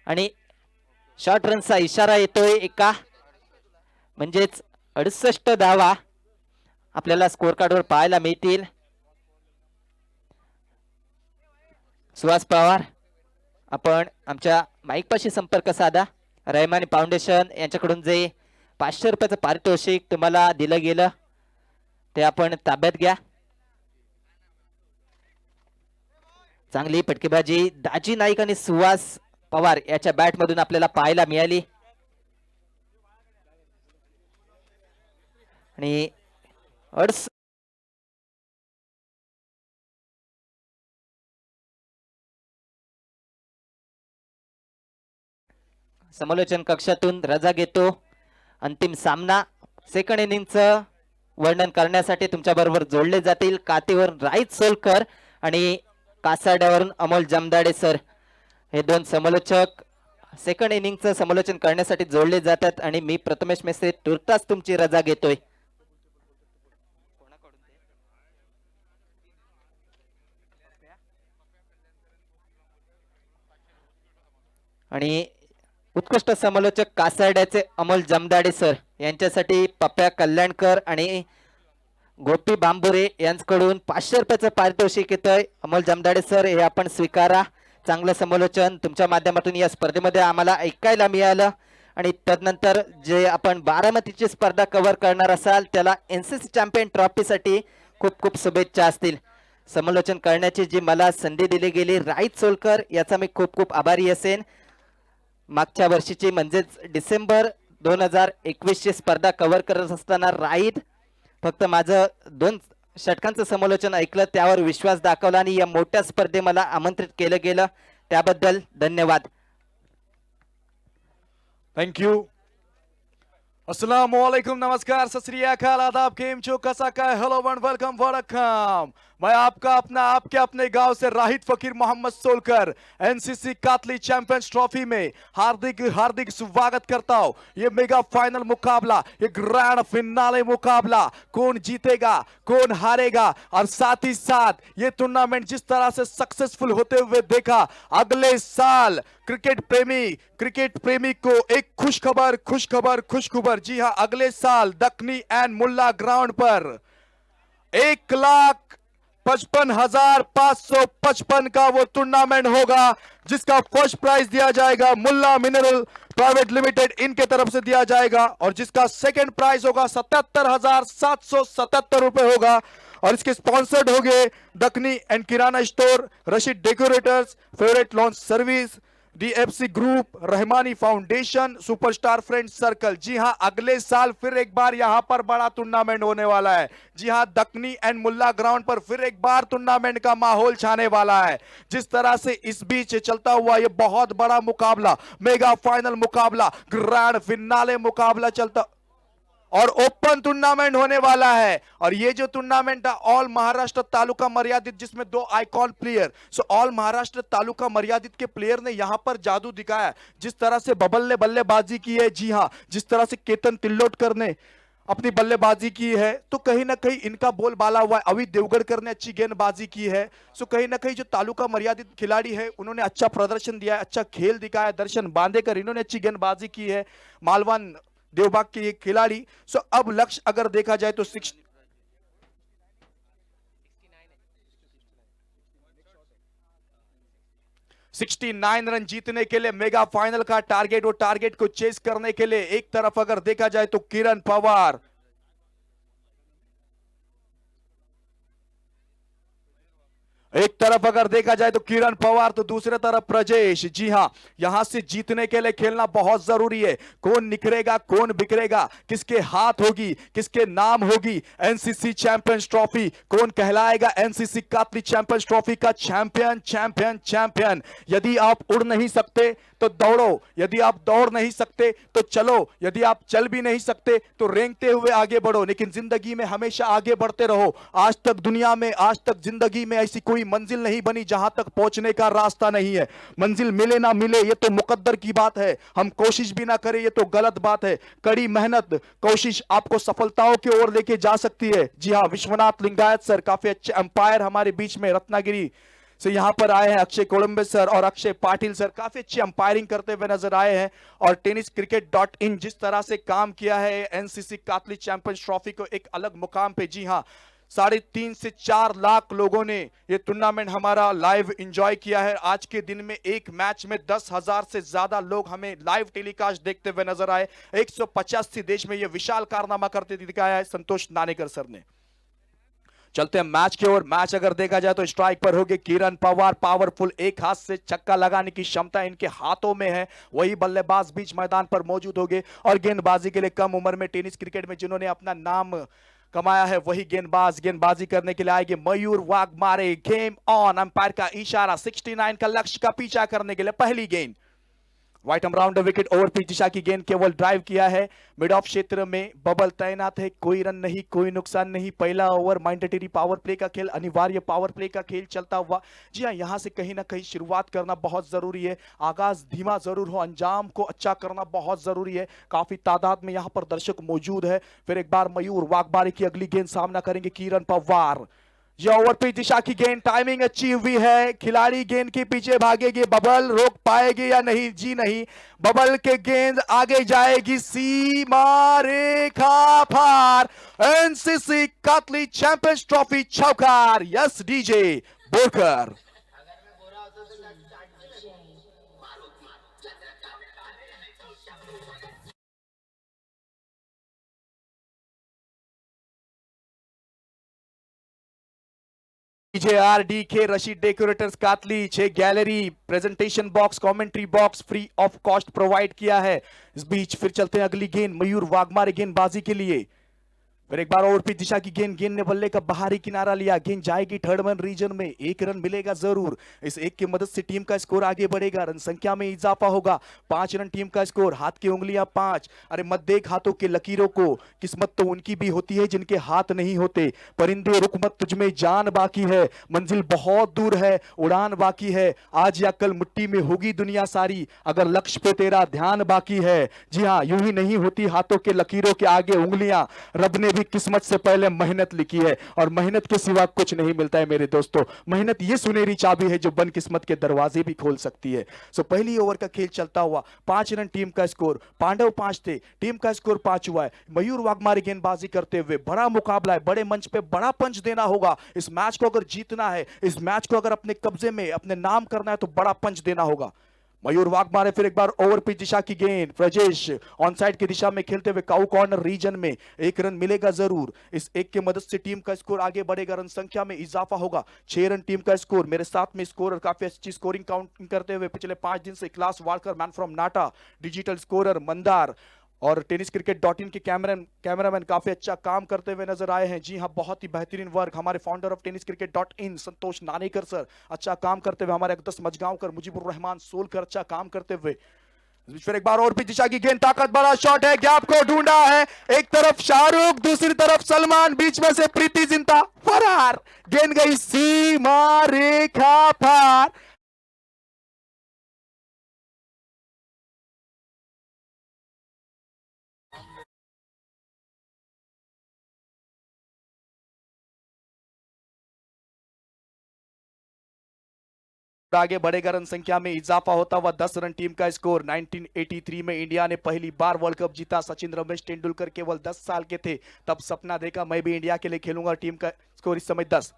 आणि शॉर्ट रनचा इशारा येतोय. एका म्हणजेच 68 धावा आपल्याला स्कोअर कार्डवर पाहायला मिळतील. सुहास पवार आपण आमच्या माईक पाशी संपर्क साधा. रहमानी फाउंडेशन यांच्याकडून जे 500 रुपयाचं पारितोषिक तुम्हाला दिलं गेलं ते आपण ताब्यात घ्या. चांगली फटकेबाजी दाजी नाईक आणि सुहास पवार याच्या बॅट मधून आपल्याला पाहायला मिळाली आणि समालोचन कक्षातून रजा घेतो. अंतिम सामना सेकंड इनिंगचं वर्णन करण्यासाठी तुमच्या बरोबर जोडले जातील कातीवर राईत सोलकर आणि कासाड्यावरून अमोल जमदाडे सर. हे 2 समालोचक सेकंड इनिंगचं समालोचन करण्यासाठी जोडले जातात आणि मी प्रथमेश मेस्त्री तुर्तास तुमची रजा घेतोय. आणि उत्कृष्ट समालोचक कासारड्याचे अमोल जमदाडे सर यांच्यासाठी पप्प्या कल्याणकर आणि गोपी बांबुरे यांच्याकडून 500 रुपयाचं पारितोषिक येतंय. अमोल जमदाडे सर हे आपण स्वीकारा. चांगलं समालोचन तुमच्या माध्यमातून या स्पर्धेमध्ये आम्हाला ऐकायला मिळालं. आणि तदनंतर जे आपण बारामतीची स्पर्धा कव्हर करणार असाल त्याला NCC चॅम्पियन ट्रॉफीसाठी खूप खूप शुभेच्छा असतील. समालोचन करण्याची जी मला संधी दिली गेली राईत सोलकर याचा मी खूप खूप आभारी असेन. मागच्या वर्षीची म्हणजेच डिसेंबर 2021 ची स्पर्धा कव्हर करत असताना राईत फक्त माझं 2 षटकांचं समालोचन ऐकलं, त्यावर विश्वास दाखवला आणि या मोठ्या स्पर्धे मला आमंत्रित केलं गेलं, त्याबद्दल धन्यवाद. Thank you. अस्सलामुअलैकुम, नमस्कार, सत श्री अकाल, आदाब, केम छो, कसा का, हेलो एंड वेलकम, वड़कम. मैं आपका अपना आपके अपने गांव से राहित Fakir Mohammed Solkar NCC Katli champions trophy में हार्दिक हार्दिक स्वागत करता हूं. ये मेगा फाइनल मुकाबला, ये ग्रैंड फिनाले मुकाबला, कौन जीतेगा कौन हारेगा, और साथ ही साथ ये टूर्नामेंट जिस तरह से सक्सेसफुल होते हुए देखा, अगले साल क्रिकेट प्रेमी को एक खुशखबर. जी हाँ, अगले साल दक्कनी एंड मुल्ला ग्राउंड पर 1,55,555 का वो टूर्नामेंट होगा, जिसका फर्स्ट प्राइज दिया जाएगा मुल्ला मिनरल प्राइवेट लिमिटेड इनके तरफ से दिया जाएगा, और जिसका सेकंड प्राइज होगा 77,777 रुपए होगा. और इसके स्पॉन्सर्ड होंगे Deccani and kirana store, Rashid decorators, favourite launch service, DFC group, Rahmani foundation, superstar friend circle. जी हां, अगले साल फिर एक बार यहां पर बड़ा टूर्नामेंट होने वाला है. जी हां, दक्कनी एंड मुल्ला ग्राउंड पर फिर एक बार टूर्नामेंट का माहौल छाने वाला है. जिस तरह से इस बीच चलता हुआ ये बहुत बड़ा मुकाबला, मेगा फाइनल मुकाबला, ग्रैंड फिनाले मुकाबला चलता और ओपन टूर्नामेंट होने वाला है. और ये जो टूर्नामेंट है ऑल महाराष्ट्र तालुका मर्यादित, जिसमें 2 icon player, so all Maharashtra taluka मर्यादित के प्लेयर ने यहां पर जादू दिखाया. जिस तरह से बबल ने बल्लेबाजी की है, जी हां, जिस तरह से केतन तिल्लोटकर ने अपनी बल्लेबाजी की है, तो कहीं ना कहीं इनका बोल बाला हुआ है. अभी देवगढ़कर ने अच्छी गेंदबाजी की है. सो कहीं ना कहीं जो तालुका मर्यादित खिलाड़ी है उन्होंने अच्छा प्रदर्शन दिया है, अच्छा खेल दिखाया. दर्शन बांदेकर इन्होंने अच्छी गेंदबाजी की है, मालवान देवबाग के ये खिलाड़ी. सो अब लक्ष्य अगर देखा जाए तो 69 रन जीतने के लिए मेगा फाइनल का टारगेट, वो टारगेट को चेस करने के लिए एक तरफ अगर देखा जाए तो किरण पवार, एक तरफ अगर देखा जाए तो किरण पवार, तो दूसरे तरफ प्रजेश. जी हां, यहां से जीतने के लिए खेलना बहुत जरूरी है. कौन निखरेगा कौन बिखरेगा, किसके हाथ होगी किसके नाम होगी एनसीसी चैंपियंस ट्रॉफी, कौन कहलाएगा एनसीसी कातली चैंपियंस ट्रॉफी का चैंपियन चैंपियन चैंपियन. यदि आप उड़ नहीं सकते तो दौड़ो, यदि आप दौड़ नहीं सकते तो चलो, यदि आप चल भी नहीं सकते तो रेंगते हुए आगे बढ़ो, लेकिन जिंदगी में हमेशा आगे बढ़ते रहो. आज तक दुनिया में, आज तक जिंदगी में ऐसी कोई मंजिल नहीं बनी जहां तक पहुंचने का रास्ता नहीं है. मंजिल मिले ना मिले ये तो मुकद्दर की बात है, हम कोशिश भी ना करें ये तो गलत बात है. कड़ी मेहनत कोशिश आपको सफलताओं की ओर लेके जा सकती है. जी हां, विश्वनाथ लिंगायत सर काफी अच्छे अंपायर हमारे बीच में रत्नागिरी से यहाँ पर आए हैं. अक्षय कोलंबे सर और अक्षय पाटिल सर काफी अच्छी अंपायरिंग करते हुए नजर आए हैं. और tenniscricket.in जिस तरह से काम किया है एनसीसी कातली चैंपियंस ट्रॉफी को एक अलग मुकाम पे, जी हाँ, 3.5 से 4 लाख लोगों ने ये टूर्नामेंट हमारा लाइव एंजॉय किया है. आज के दिन में एक मैच में 10,000 से ज्यादा लोग हमें लाइव टेलीकास्ट देखते हुए नजर आए. 185 देश में ये विशाल कारनामा करते दिखाया है संतोष नानेकर सर ने. चलते हैं मैच की ओर. मैच अगर देखा जाए तो स्ट्राइक पर होंगे किरण पवार, पावरफुल, एक हाथ से छक्का लगाने की क्षमता इनके हाथों में है. वही बल्लेबाज बीच मैदान पर मौजूद होंगे और गेंदबाजी के लिए कम उम्र में टेनिस क्रिकेट में जिन्होंने अपना नाम कमाया है वही गेंदबाजी करने के लिए आएंगे Mayur Waghmare. Game on, umpire का इशारा, 69 का लक्ष्य का पीछा करने के लिए पहली गेंद. Wide round wicket, over pitch दिशा की गेंद केवल ड्राइव किया है. मिड ऑफ क्षेत्र में बबल तैनात है, कोई रन नहीं, कोई नुकसान नहीं. पहला ओवर मैंडेटरी पावर प्ले का खेल, अनिवार्य पावर प्ले का खेल चलता हुआ. जी हाँ, यहां से कहीं ना कहीं शुरुआत करना बहुत जरूरी है. आगाज धीमा जरूर हो, अंजाम को अच्छा करना बहुत जरूरी है. काफी तादाद में यहां पर दर्शक मौजूद है. फिर एक बार मयूर वाघमारे की अगली गेंद सामना करेंगे किरण पवार. ये ओवर पिच दिशा की गेंद, टाइमिंग अच्छी हुई है, खिलाड़ी गेंद के पीछे भागेगी, बबल रोक पाएगी या नहीं? जी नहीं, बबल के गेंद आगे जाएगी, सीमा रेखा पार। एनसीसी कातली चैंपियंस ट्रॉफी चौकार। Yes DJ Borkar. JRDK Rashid decorators Katli 6 gallery, presentation box, commentary box free of cost provide किया है। इस बीच फिर चलते हैं अगली गेंद, मयूर वाघमारे गेंदबाजी के लिए। फिर एक बार ओवर पिच दिशा की गेंद, गेंद ने बल्ले का बाहरी किनारा लिया, गेंद जाएगी थर्ड मैन रीजन में, 1 रन मिलेगा जरूर। इस 1 की मदद से टीम का स्कोर आगे बढ़ेगा, रन संख्या में इजाफा होगा। 5 रन टीम का स्कोर, हाथ की उंगलियां 5। अरे मत देख हाथों के लकीरों को, किस्मत तो उनकी भी होती है जिनके हाथ नहीं होते। परिंदे रुक मत, तुझमें जान बाकी है, मंजिल बहुत दूर है, उड़ान बाकी है, आज या कल मुट्ठी में होगी दुनिया सारी, अगर लक्ष्य पे तेरा ध्यान बाकी है। जी हाँ, यूं ही नहीं होती हाथों के लकीरों के आगे उंगलियां, रब ने भी किस्मत से पहले मेहनत लिखी है, और मेहनत के सिवा कुछ नहीं मिलता है मेरे दोस्तों। मेहनत ये सुनहरी चाबी है जो बन किस्मत के दरवाजे भी खोल सकती है। सो पहली ओवर का खेल चलता हुआ, 5 रन टीम का स्कोर, पांडव 5 थे, टीम का स्कोर 5 हुआ है। मयूर वाघमारे गेंदबाजी करते हुए, बड़ा मुकाबला है, बड़े मंच पे बड़ा पंच देना होगा। इस मैच को अगर जीतना है, इस मैच को अगर अपने कब्जे में अपने नाम करना है, तो बड़ा पंच देना होगा। मयूर वाघमारे फिर एक बार ओवर पिच दिशा की गेंद, ब्रजेश ऑन साइड की दिशा में खेलते हुए काउ कॉर्नर रीजन में, 1 रन मिलेगा जरूर। इस 1 की मदद से टीम का स्कोर आगे बढ़ेगा, रन संख्या में इजाफा होगा। 6 रन टीम का स्कोर। मेरे साथ में स्कोरर काफी अच्छी स्कोरिंग काउंटिंग करते हुए पिछले 5 दिन से क्लास वाड़कर, मैन फ्रॉम नाटा, डिजिटल स्कोरर मंदार और टेनिस क्रिकेट .in के कैमरामैन काफी अच्छा काम करते हुए नजर आए हैं। जी हाँ, बहुत ही बेहतरीन वर्क। हमारे founder of tennis cricket .in Santosh Nanekar sir अच्छा काम करते हुए, हमारे अकदस मजगांवकर, मुजीबुर रहमान सोलकर अच्छा काम करते हुए। फिर एक बार और भी दिशा की गेंद, ताकत बड़ा शॉट है, गैप को ढूंढा है, एक तरफ शाहरुख, दूसरी तरफ सलमान, बीच में से प्रीति जिंटा, फरार। गेंद गई सीमा रेखा पार। आगे बढ़ेगा, रन संख्या में इजाफा होता हुआ 10 रन टीम का स्कोर। 1983 में इंडिया ने पहली बार वर्ल्ड कप जीता, सचिन रमेश तेंदुलकर केवल 10 साल के थे, तब सपना देखा मैं भी इंडिया के लिए खेलूंगा। टीम का स्कोर इस समय 10।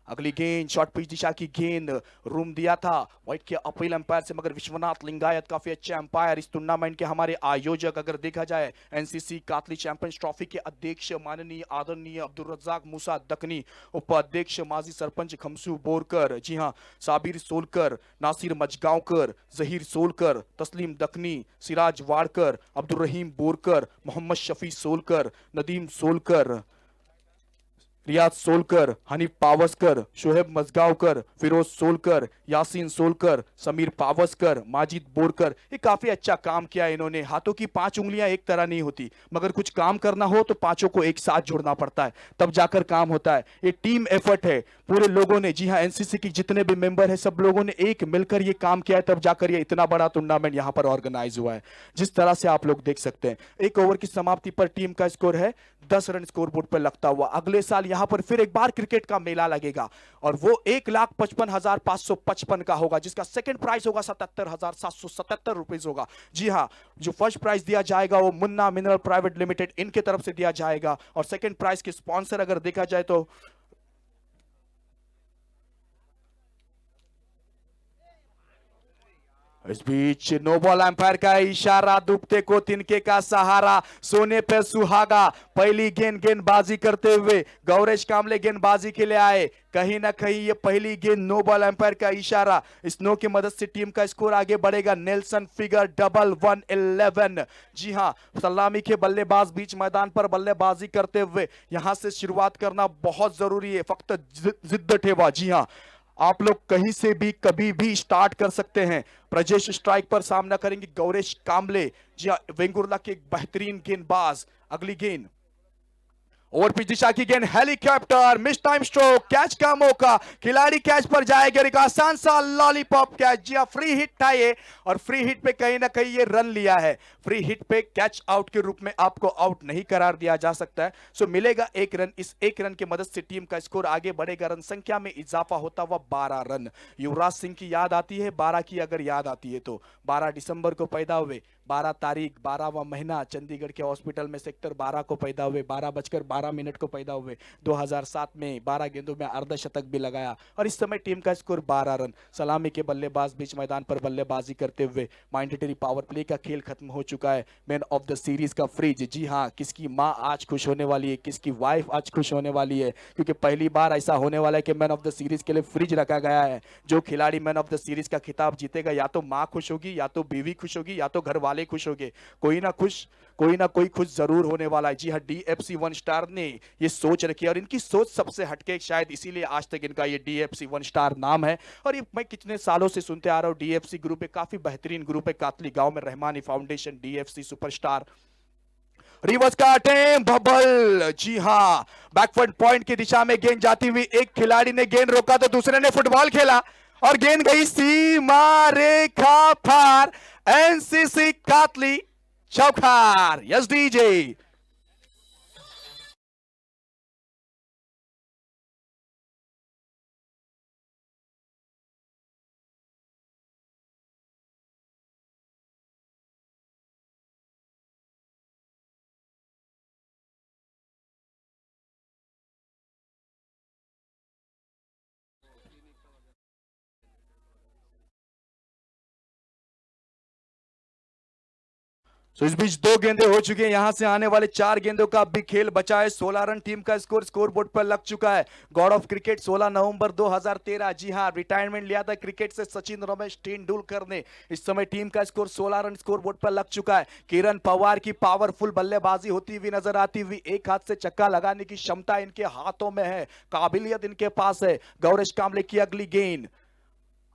अगली गेंद शॉर्ट पिच दिशा की गेंद, रूम दिया था व्हाइट के अपील अंपायर से, मगर विश्वनाथ लिंगायत काफी अच्छे अंपायर। इस टूर्नामेंट के हमारे आयोजक अगर देखा जाए, एनसीसी कातली चैंपियंस ट्रॉफी के अध्यक्ष माननीय आदरणीय अब्दुल रज्जाक मूसा दकनी, उपाध्यक्ष माजी सरपंच खमसू बोरकर, जी हाँ, साबिर सोलकर, नासिर मजगांवकर, जहीर सोलकर, तस्लीम दकनी, सिराज वाड़कर, अब्दुल रहीम बोरकर, मोहम्मद शफी सोलकर, नदीम सोलकर, रियाज सोलकर, हनीफ पावस्कर, शोहेब मजगांवकर, फिरोज सोलकर, यासीन सोलकर, समीर पावस्कर, माजिद बोरकर। ये काफी अच्छा काम किया इन्होंने। हाथों की 5 उंगलियां एक तरह नहीं होती, मगर कुछ काम करना हो तो 5 को एक साथ जोड़ना पड़ता है, तब जाकर काम होता है। ये टीम एफर्ट है, पूरे लोगों ने, जी हाँ, एनसीसी के जितने भी मेंबर हैं सब लोगों ने एक मिलकर ये काम किया है, तब जाकर ये इतना बड़ा टूर्नामेंट यहाँ पर ऑर्गेनाइज हुआ है। जिस तरह से आप लोग देख सकते हैं, 1 ओवर की समाप्ति पर टीम का स्कोर है 10 रन स्कोरबोर्ड पर लगता हुआ। अगले साल यहां पर फिर एक बार क्रिकेट का मेला लगेगा, और वो 1,55,555 का होगा, जिसका सेकंड प्राइज होगा 77,777 रुपीज होगा। जी हाँ, जो फर्स्ट प्राइज दिया जाएगा वो मुन्ना मिनरल प्राइवेट लिमिटेड इनके तरफ से दिया जाएगा, और सेकंड प्राइज के स्पॉन्सर अगर देखा जाए तो इस बीच नो बॉल अंपायर का इशारा, डूबते को तिनके का सहारा, सोने पे सुहागा। पहली गेंदबाजी करते हुए गौरेश कामले गेंदबाजी के लिए आए, कहीं ना कहीं ये पहली गेंद, नो बॉल अंपायर का इशारा। इस नो की मदद से टीम का स्कोर आगे बढ़ेगा। Nelson figure double 111। जी हाँ, सलामी के बल्लेबाज बीच मैदान पर बल्लेबाजी करते हुए यहां से शुरुआत करना बहुत जरूरी है, फक्त जिद्द ठेवा। जी हाँ, आप लोग कहीं से भी कभी भी स्टार्ट कर सकते हैं। प्रजेश स्ट्राइक पर सामना करेंगे गौरेश कामले, जी हाँ, वेंगुर्ला के एक बेहतरीन गेंदबाज। अगली गेंद ओवर पिच दिशा की गेंद, helicopter, miss time stroke, catch का मौका, खिलाड़ी कैच पर जाएगा, एक आसान सा लॉलीपॉप कैच। जी हाँ, फ्री हिट था ये, और फ्री हिट पे कहीं ना कहीं ये रन लिया है। फ्री हिट पे कैच आउट के रूप में आपको आउट नहीं करार दिया जा सकता है। सो मिलेगा एक रन। इस एक रन की मदद से टीम का स्कोर आगे बढ़ेगा, रन संख्या में इजाफा होता हुआ 12 रन। युवराज सिंह की याद आती है, 12 की अगर याद आती है तो 12 दिसंबर को पैदा हुए, 12 तारीख 12वां महीना, चंडीगढ़ के हॉस्पिटल में सेक्टर 12 को पैदा हुए, 12:12 को पैदा हुए, 2007 में 12 गेंदों में अर्धशतक भी लगाया, और इस समय टीम का स्कोर 12 रन। सलामी के बल्लेबाज बीच मैदान पर बल्लेबाजी करते हुए, मैंडेटरी पावर प्ले का खेल खत्म हो चुका है। मैन ऑफ द सीरीज का फ्रिज, जी हाँ, किसकी माँ आज खुश होने वाली है, किसकी वाइफ आज खुश होने वाली है, क्योंकि पहली बार ऐसा होने वाला है कि मैन ऑफ द सीरीज के लिए फ्रिज रखा गया है। जो खिलाड़ी मैन ऑफ द सीरीज का खिताब जीतेगा, या तो माँ खुश होगी, या तो बीवी खुश होगी, या तो घर वाले खुश होंगे, कोई ना कोई खुश जरूर होने वाला है। जी हाँ, डीएफसी 1 स्टार ने ये सोच रखी है, और इनकी सोच सबसे हटके, शायद इसीलिए आज तक इनका ये डीएफसी 1 स्टार नाम है। और ये मैं कितने सालों से सुनते आ रहा हूँ, डीएफसी ग्रुप एक काफी बेहतरीन ग्रुप है, कातली गांव में Rahmani foundation, DFC superstar. Reverse का अटेम्प्ट, बबल, जी हाँ, बैकवर्ड पॉइंट की दिशा में गेंद जाती हुई, एक खिलाड़ी ने गेंद रोका तो दूसरे ने फुटबॉल खेला, और गेंद गई सीमा रेखा पार। एनसीसी कातली चौकार, यस डीजे। तो इस बीच 2 गेंदें हो चुकी हैं, यहां से आने वाले 4 गेंदों का भी खेल बचा है। 16 रन टीम का स्कोर बोर्ड पर लग चुका है। गॉड ऑफ क्रिकेट 16 नवंबर 2013, जी हां, रिटायरमेंट लिया था क्रिकेट से सचिन रमेश तेंदुलकर ने। इस समय टीम का स्कोर 16 रन स्कोर बोर्ड पर लग चुका है। किरण पवार की पावरफुल बल्लेबाजी होती हुई नजर आती हुई, एक हाथ से छक्का लगाने की क्षमता इनके हाथों में है, काबिलियत इनके पास है। गौरेश कामले की अगली गेंद,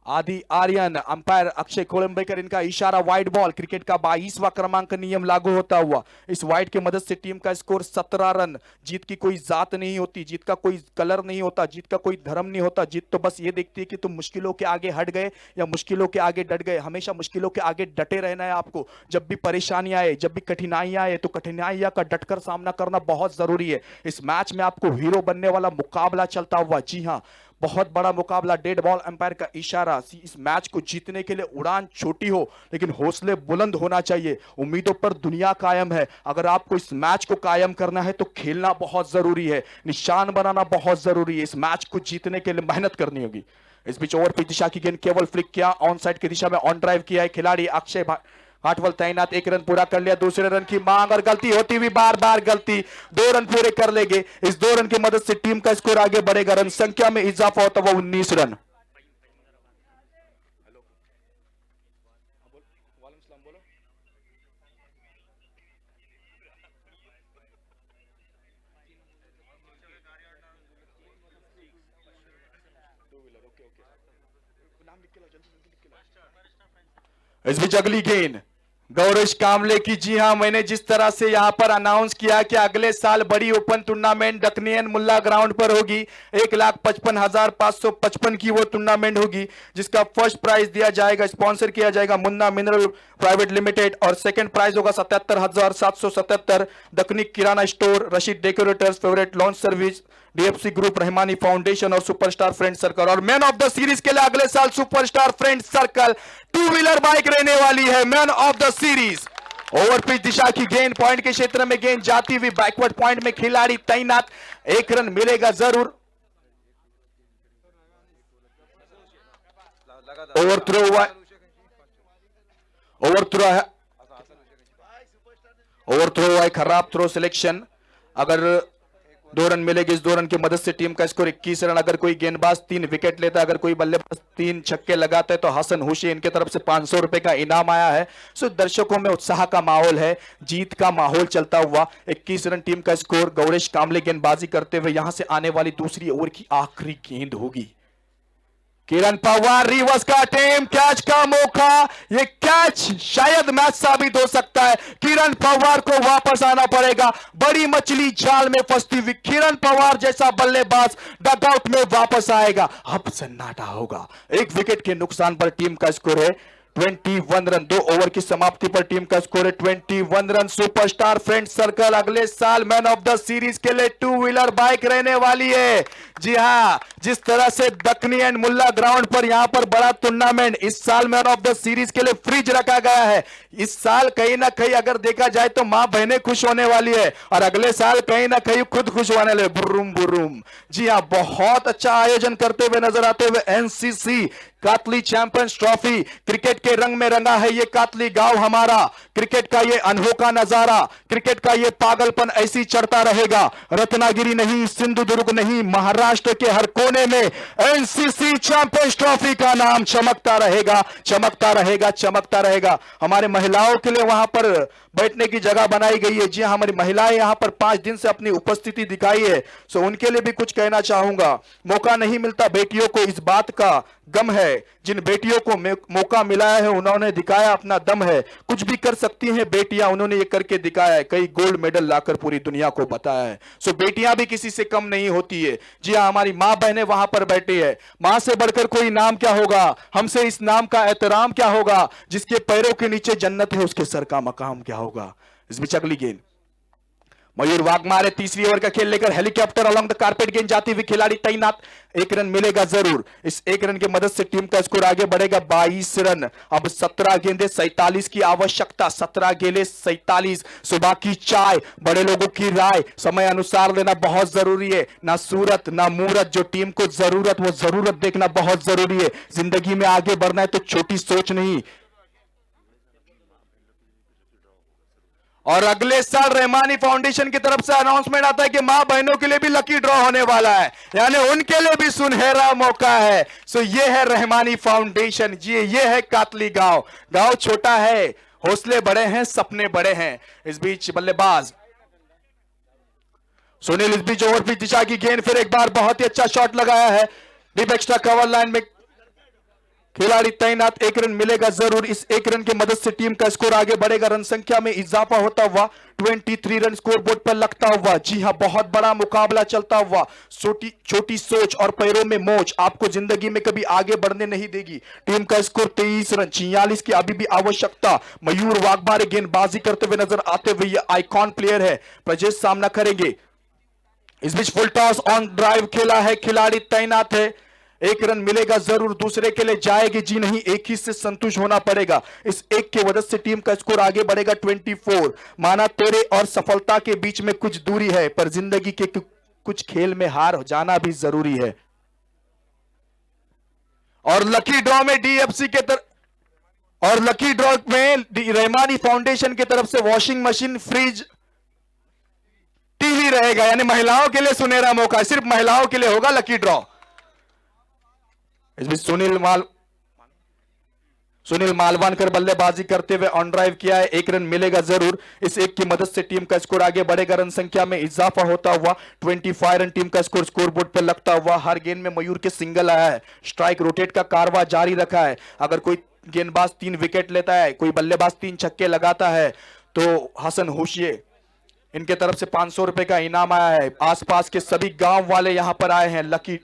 आदि आर्यन, अंपायर अक्षय कोलंबेकर, इनका इशारा वाइड बॉल। क्रिकेट का 22वां क्रमांक नियम लागू होता हुआ, इस वाइड की मदद से टीम का स्कोर 17 रन। जीत की कोई जात नहीं होती, जीत का कोई कलर नहीं होता, जीत का कोई धर्म नहीं होता। जीत तो बस ये देखती है कि तुम मुश्किलों के आगे हट गए या मुश्किलों के आगे डट गए। हमेशा मुश्किलों के आगे डटे रहना है आपको। जब भी परेशानी आए, जब भी कठिनाइयां आए, तो कठिनाइयां का डटकर सामना करना बहुत जरूरी है। इस मैच में आपको हीरो बनने वाला मुकाबला चलता हुआ, जी हाँ, बहुत बड़ा मुकाबला। डेड बॉल अंपायर का इशारा, इस मैच को जीतने के लिए उड़ान छोटी हो लेकिन हौसले बुलंद होना चाहिए। उम्मीदों पर दुनिया कायम है। अगर आपको इस मैच को कायम करना है तो खेलना बहुत जरूरी है, निशान बनाना बहुत जरूरी है। इस मैच को जीतने के लिए मेहनत करनी होगी। इस बीच ओवर पिच दिशा की गेंद केवल फ्लिक किया, ऑन साइड की दिशा में ऑन ड्राइव किया है खिलाड़ी अक्षय घाटवल तैनात। 1 रन पूरा कर लिया, दूसरे रन की मांग और गलती होती हुई, बार बार गलती। 2 रन पूरे कर लेंगे। इस 2 रन की मदद से टीम का स्कोर आगे बढ़ेगा, रन संख्या में इजाफा होता हुआ 19 रन। इस बीच अगली गेंद गौरेश कामले की, जी हां, मैंने जिस तरह से यहां पर अनाउंस किया कि अगले साल बड़ी ओपन टूर्नामेंट दखनियन मुल्ला ग्राउंड पर होगी, 1,55,555 की वो टूर्नामेंट होगी, जिसका फर्स्ट प्राइज दिया जाएगा, स्पॉन्सर किया जाएगा मुन्ना मिनरल प्राइवेट लिमिटेड, और सेकंड प्राइज होगा 77,777। Dakhni kirana store, Rashid decorators, favourite launch service, DFC group, Rahmani foundation और सुपरस्टार फ्रेंड सर्कल। और मैन ऑफ द सीरीज के लिए अगले साल superstar friend circle 2 wheeler bike रहने वाली है। Man of the series. Over pitch दिशा की गेंद, पॉइंट के क्षेत्र में गेंद जाती हुई, बैकवर्ड पॉइंट में खिलाड़ी तैनात, 1 रन मिलेगा जरूर। ओवर थ्रो हुआ, ओवर थ्रो है, ओवर थ्रो हुआ है, खराब थ्रो सिलेक्शन। अगर 2 रन मिलेगी, इस 2 रन की मदद से टीम का स्कोर 21 रन। अगर कोई गेंदबाज 3 विकेट लेता है, अगर कोई बल्लेबाज 3 छक्के लगाता है, तो हसन हुसैन इनके तरफ से 500 रुपए का इनाम आया है। सो दर्शकों में उत्साह का माहौल है, जीत का माहौल चलता हुआ। 21 रन टीम का स्कोर। गौरेश कामले गेंदबाजी करते हुए, यहां से आने वाली दूसरी ओवर की आखिरी गेंद होगी। किरण पवार रिवर्स का अटेम्प्ट, कैच का मौका, ये कैच शायद मैच साबित हो सकता है। किरण पवार को वापस आना पड़ेगा, बड़ी मछली जाल में फंसती हुई किरण पवार जैसा बल्लेबाज डगआउट में वापस आएगा। अब सन्नाटा होगा। एक विकेट के नुकसान पर टीम का स्कोर है 21 रन। 2 ओवर की समाप्ति पर टीम का स्कोर है 21 रन। सुपरस्टार फ्रेंड सर्कल अगले साल मैन ऑफ द सीरीज के लिए 2 व्हीलर बाइक रहने वाली है। जी हां, जिस तरह से दक्कनी एंड मुल्ला ग्राउंड पर यहां पर बड़ा टूर्नामेंट इस साल मैन ऑफ द सीरीज के लिए फ्रिज रखा गया है। इस साल कहीं ना कहीं अगर देखा जाए तो मां बहनें खुश होने वाली है और अगले साल कहीं ना कहीं खुद खुश होने वाले। बुरुम बुरुम। जी हां, बहुत अच्छा आयोजन करते हुए नजर आते हुए NCC Katli champions trophy. Cricket के रंग में रंगा है ये कातली गांव हमारा। क्रिकेट का ये अनोखा नजारा, क्रिकेट का ये पागलपन ऐसी चढ़ता रहेगा। रत्नागिरी नहीं, सिंधुदुर्ग नहीं, महाराष्ट्र के हर कोने में एनसीसी चैंपियंस ट्रॉफी का नाम चमकता रहेगा, चमकता रहेगा, चमकता रहेगा। हमारे महिलाओं के लिए वहां पर बैठने की जगह बनाई गई है। जी हाँ, हमारी महिलाएं यहां पर 5 दिन से अपनी उपस्थिति दिखाई है। सो उनके लिए भी कुछ कहना चाहूंगा। मौका नहीं मिलता बेटियों को, इस बात का गम है। जिन बेटियों को मौका मिला है उन्होंने दिखाया अपना दम है। कुछ भी कर सकती हैं बेटियां, उन्होंने ये करके दिखाया है। कई गोल्ड मेडल लाकर पूरी दुनिया को बताया है। सो बेटियां भी किसी से कम नहीं होती है। जी हाँ, हमारी मां बहनें वहां पर बैठी है। मां से बढ़कर कोई नाम क्या होगा, हमसे इस नाम का एहतराम क्या होगा। जिसके पैरों के नीचे जन्नत है उसके सर का मकाम क्या होगा। इस बीच अगली गेंद मयूर वाघमारे तीसरी ओवर का खेल लेकर हेलीकॉप्टर अलोंग द कारपेट गेंद जाती हुई खिलाड़ी तैनात। 1 रन मिलेगा जरूर। इस 1 रन की मदद से टीम का स्कोर आगे बढ़ेगा 22 रन। अब 17 गेंदे 47 की आवश्यकता। 17 गेंदे 47। सुबह की चाय, बड़े लोगों की राय समय अनुसार लेना बहुत जरूरी है। ना सूरत ना मूरत, जो टीम को जरूरत वो जरूरत देखना बहुत जरूरी है। जिंदगी में आगे बढ़ना है तो छोटी सोच नहीं। और अगले साल रहमानी फाउंडेशन की तरफ से अनाउंसमेंट आता है कि मां बहनों के लिए भी लकी ड्रॉ होने वाला है, यानी उनके लिए भी सुनहरा मौका है। सो ये है रहमानी फाउंडेशन। जी ये है कातली गांव। गांव छोटा है, हौसले बड़े हैं, सपने बड़े हैं। इस बीच बल्लेबाज सुनील, इस बीच ओवर पिच दिशा की गेंद, फिर एक बार बहुत ही अच्छा शॉट लगाया है डीप एक्स्ट्रा कवर लाइन में। खिलाड़ी तैनात, 1 रन मिलेगा जरूर। इस 1 रन की मदद से टीम का स्कोर आगे बढ़ेगा। रन संख्या में इजाफा होता हुआ 23 रन स्कोर बोर्ड पर लगता हुआ। जी हां, बहुत बड़ा मुकाबला चलता हुआ। छोटी सोच और पैरों में मोच आपको जिंदगी में कभी आगे बढ़ने नहीं देगी। टीम का स्कोर 23 रन। 46 की अभी भी आवश्यकता। मयूर वाघमारे गेंदबाजी करते हुए नजर आते हुए ये आइकॉन प्लेयर है। प्रजेश सामना करेंगे। इस बीच फुल टॉस ऑन ड्राइव खेला है, खिलाड़ी तैनात है। 1 रन मिलेगा जरूर, दूसरे के लिए जाएगी जी नहीं, एक ही से संतुष्ट होना पड़ेगा। इस एक की वजह से टीम का स्कोर आगे बढ़ेगा 24। माना तेरे और सफलता के बीच में कुछ दूरी है, पर जिंदगी के कुछ खेल में हार जाना भी जरूरी है। और लकी ड्रॉ में डीएफसी के और लकी ड्रॉ में रहमानी फाउंडेशन की तरफ से वॉशिंग मशीन, फ्रिज, टीवी रहेगा, यानी महिलाओं के लिए सुनहरा मौका। सिर्फ महिलाओं के लिए होगा लकी ड्रॉ। इस बीच सुनील मालवानकर बल्लेबाजी करते हुए ऑन ड्राइव किया है। 1 रन मिलेगा जरूर। इस 1 की मदद से टीम का स्कोर आगे बढ़ेगा। रन संख्या में इजाफा होता हुआ 25 रन टीम का स्कोर स्कोरबोर्ड पर लगता हुआ। हर गेंद में मयूर के सिंगल आया है। स्ट्राइक रोटेट का कारवा जारी रखा है। अगर कोई गेंदबाज 3 विकेट लेता है, कोई बल्लेबाज 3 छक्के लगाता है तो हसन होशिये, इनके तरफ से 500 रुपए का इनाम आया है। आसपास के सभी गांव वाले यहां पर आए हैं। लकी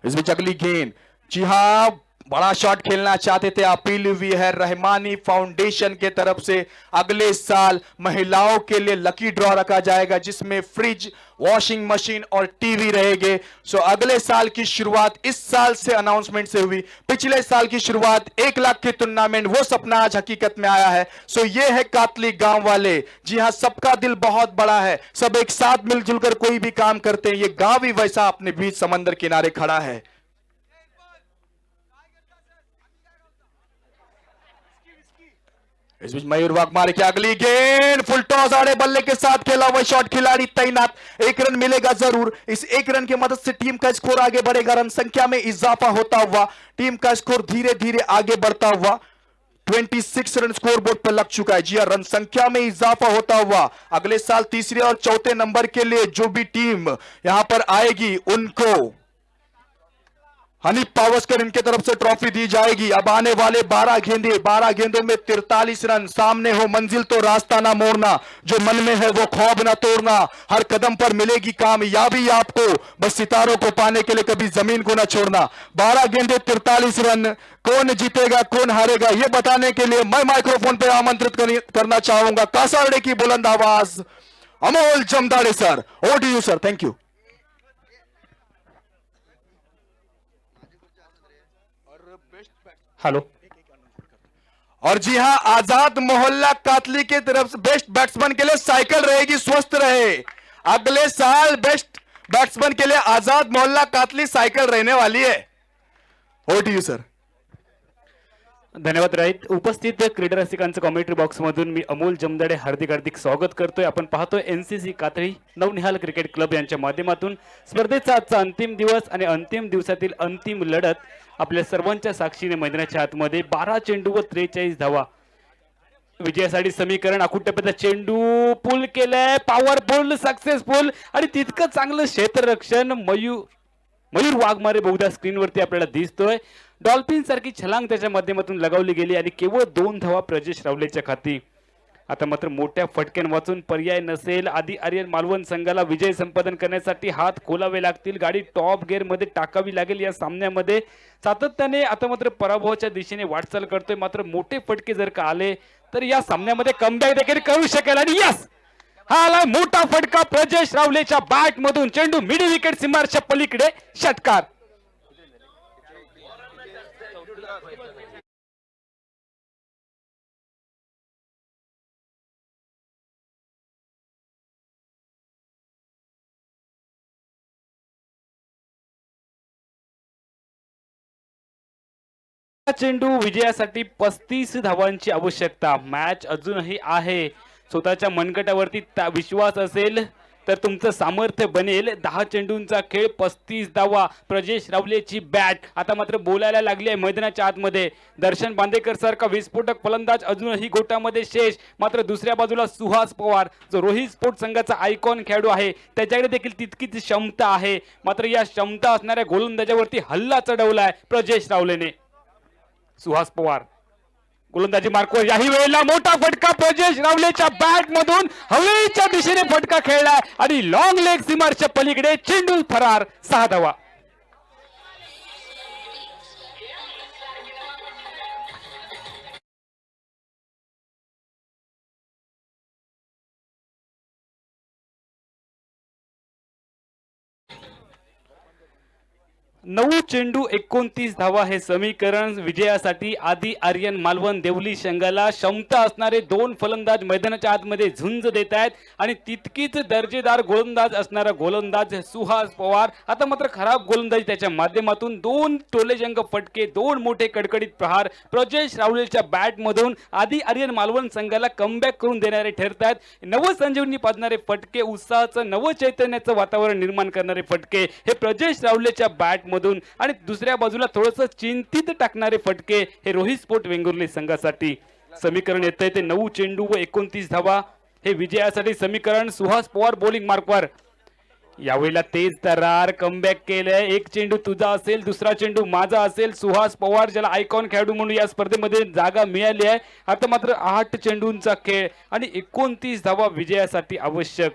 इस बीच अगली गेंद, जी हां, बड़ा शॉट खेलना चाहते थे। अपील हुई है रहमानी फाउंडेशन के तरफ से। अगले साल महिलाओं के लिए लकी ड्रॉ रखा जाएगा, जिसमें फ्रिज, वॉशिंग मशीन और टीवी रहेंगे। सो अगले साल की शुरुआत इस साल से अनाउंसमेंट से हुई। पिछले साल की शुरुआत 1 लाख की टूर्नामेंट, वो सपना आज हकीकत में आया है। सो ये है कातली गांव वाले। जी हां, सबका दिल बहुत बड़ा है, सब एक साथ मिलजुल कर कोई भी काम करते हैं। ये गांव भी वैसा अपने बीच समंदर किनारे खड़ा है। इस बीच मयूर वाघमारे की अगली गेंद, फुल टॉस आड़े बल्ले के साथ खेला हुआ शॉट, खिलाड़ी तैनात। 1 रन मिलेगा जरूर। इस 1 रन की मदद से टीम का स्कोर आगे बढ़ेगा। रन संख्या में इजाफा होता हुआ टीम का स्कोर धीरे धीरे आगे बढ़ता हुआ 26 रन स्कोर बोर्ड पर लग चुका है। जी हां, रन संख्या में इजाफा होता हुआ अगले साल तीसरे और चौथे नंबर के लिए जो भी टीम यहां पर आएगी, उनको हनीफ पावस्कर इनके तरफ से ट्रॉफी दी जाएगी। अब आने वाले 12 गेंदे, 12 गेंदों में 43 रन। सामने हो मंजिल तो रास्ता ना मोड़ना, जो मन में है वो ख्वाब ना तोड़ना। हर कदम पर मिलेगी कामयाबी आपको, बस सितारों को पाने के लिए कभी जमीन को ना छोड़ना। 12 गेंदे 43 रन। कौन जीतेगा कौन हारेगा ये बताने के लिए मैं माइक्रोफोन पे आमंत्रित करना चाहूंगा कासारड़े की बुलंद आवाज Amol Jamdade sir. Over to you sir, thank you. Hello. और जी हां, आजाद मोहल्ला कातली की तरफ से बेस्ट बैट्समैन के लिए साइकिल रहेगी, स्वस्थ रहे। अगले साल बेस्ट बैट्समैन के लिए आजाद मोहल्ला कातली साइकिल रहने वाली है। Over to you sir. धन्यवाद राईत। उपस्थित क्रीडा रसिकांचं कॉमेंट्री बॉक्स मधून मी अमोल जमदाडे हार्दिक हार्दिक स्वागत करतोय। आपण पाहतोय एनसीसी कातळी नवनिहाल क्रिकेट क्लब यांच्या माध्यमातून स्पर्धेचा आजचा अंतिम दिवस आणि अंतिम दिवसातील अंतिम लढत आपल्या सर्वांच्या साक्षीने मैदानाच्या आतमध्ये 12 चेंडू व 43 धावा विजयासाठी समीकरण अकुट्यपदा चेंडू पुल केलाय, पॉवरफुल सक्सेसफुल आणि तितकं चांगलं क्षेत्ररक्षण मयूर वाघमारे बहुधा स्क्रीनवरती आपल्याला दिसतोय। डॉल्फिन सारखी छलांग त्याच्या माध्यमातून लगावली गेली आणि केवळ 2 धावा प्रजेश रावलेच्या खाती। आता मात्र मोठ्या फटक्यान वाचून पर्याय नसेल। आधी आर्यन मालवण संघाला विजय संपादन करण्यासाठी हात खोलावे लागतील, गाडी टॉप गिअर मध्ये टाकावी लागेल। या सामन्यामध्ये सातत्याने आता मात्र पराभवाच्या दिशेने वाटचाल करतोय, मात्र मोठे फटके जर का आले तर या सामन्यामध्ये कमबॅक देखील करू शकेल। आणि यस, हा आला मोठा फटका प्रजेश रावलेच्या बॅट मधून, चेंडू मिडी विकेट सीमारच्या पलीकडे, षटकार। चेंडू विजयासाठी 35 धावांची आवश्यकता। मॅच अजूनही आहे। स्वतःच्या मनगटावरती विश्वास असेल तर तुमचं सामर्थ्य बनेल। 10 चेंडूंचा खेळ, 35 धावा, प्रजेश रावलेची बॅट आता मात्र बोलायला लागली आहे मैदानाच्या आतमध्ये। दर्शन बांदेकर सारखा विस्फोटक फलंदाज अजूनही गोटामध्ये शेष, मात्र दुसऱ्या बाजूला सुहास पवार जो रोहित स्पोर्ट संघाचा आयकॉन खेळाडू आहे, त्याच्याकडे देखील तितकीच क्षमता आहे। मात्र या क्षमता असणाऱ्या गोलंदाजावरती हल्ला चढवलाय प्रजेश रावलेने। सुहास पवार गोलंदाजी मार्कवर, याही वेळेला मोठा फटका प्रजेश रावलेच्या बॅट मधून हवेच्या दिशेने फटका खेळलाय आणि लॉंग लेग सीमारच्या पलीकडे चेंडू फरार, 6 धावा। नऊ चेंडू 29 धावा हे समीकरण विजयासाठी आधी आर्यन मालवण देवली संघाला क्षमता असणारे 2 फलंदाज मैदानाच्या आतमध्ये झुंज देत आहेत आणि तितकीच दर्जेदार गोलंदाज असणारा गोलंदाज सुहास पवार आता मात्र खराब गोलंदाजी त्याच्या माध्यमातून 2 टोलेजंग फटके, 2 मोठे कडकडीत प्रहार प्रजेश रावलेच्या बॅट मधून आधी आर्यन मालवण संघाला कमबॅक करून देणारे ठरत आहेत। नव संजीवनी पाजणारे फटके, उत्साहाचं नव चैतन्याचं वातावरण निर्माण करणारे फटके हे प्रजेश रावलेच्या बॅट मधून आणि दुसऱ्या बाजूला थोडंसं चिंतित टाकणारे फटके हे रोहित स्पोर्ट वेंगुर्ले संघासाठी। समीकरण येतंय ते 9 चेंडू व 29 धावा हे विजयासाठी समीकरण। सुहास पवार बॉलिंग मार्कवर, यावेळेला तेज तरार कमबॅक केलंय। 1 चेंडू तुझा असेल, दुसरा चेंडू माझा असेल। सुहास पवार ज्याला आयकॉन खेळाडू म्हणून या स्पर्धेमध्ये जागा मिळाली आहे। आता मात्र 8 चेंडूंचा खेळ आणि 29 धावा विजयासाठी आवश्यक।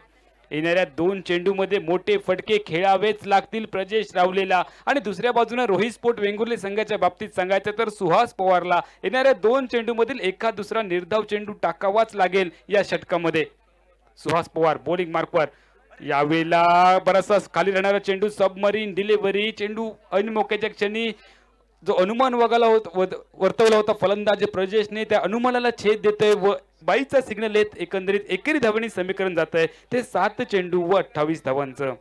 येणाऱ्या 2 चेंडूमध्ये मोठे फटके खेळावेच लागतील प्रजेश रावलेला आणि दुसऱ्या बाजूने रोहित स्पोर्ट वेंगुर्ले संघाच्या बाबतीत सांगायचं तर सुहास पवारला येणाऱ्या 2 चेंडूमधील एका दुसरा निर्धाव चेंडू टाकावाच लागेल या षटकामध्ये। सुहास पवार बॉलिंग मार्कवर, यावेळेला बराचसा खाली राहणारा चेंडू, सबमरीन डिलिव्हरी, चेंडू अनमोक्याच्या क्षणी जो अनुमान वर्तवला होता फलंदाज प्रजेशने, त्या अनुमानाला छेद देतोय व बाईचा सिग्नल येत एकंदरीत एकेरी धावांनी समीकरण जात आहे ते 7 चेंडू व 28 धावांचं।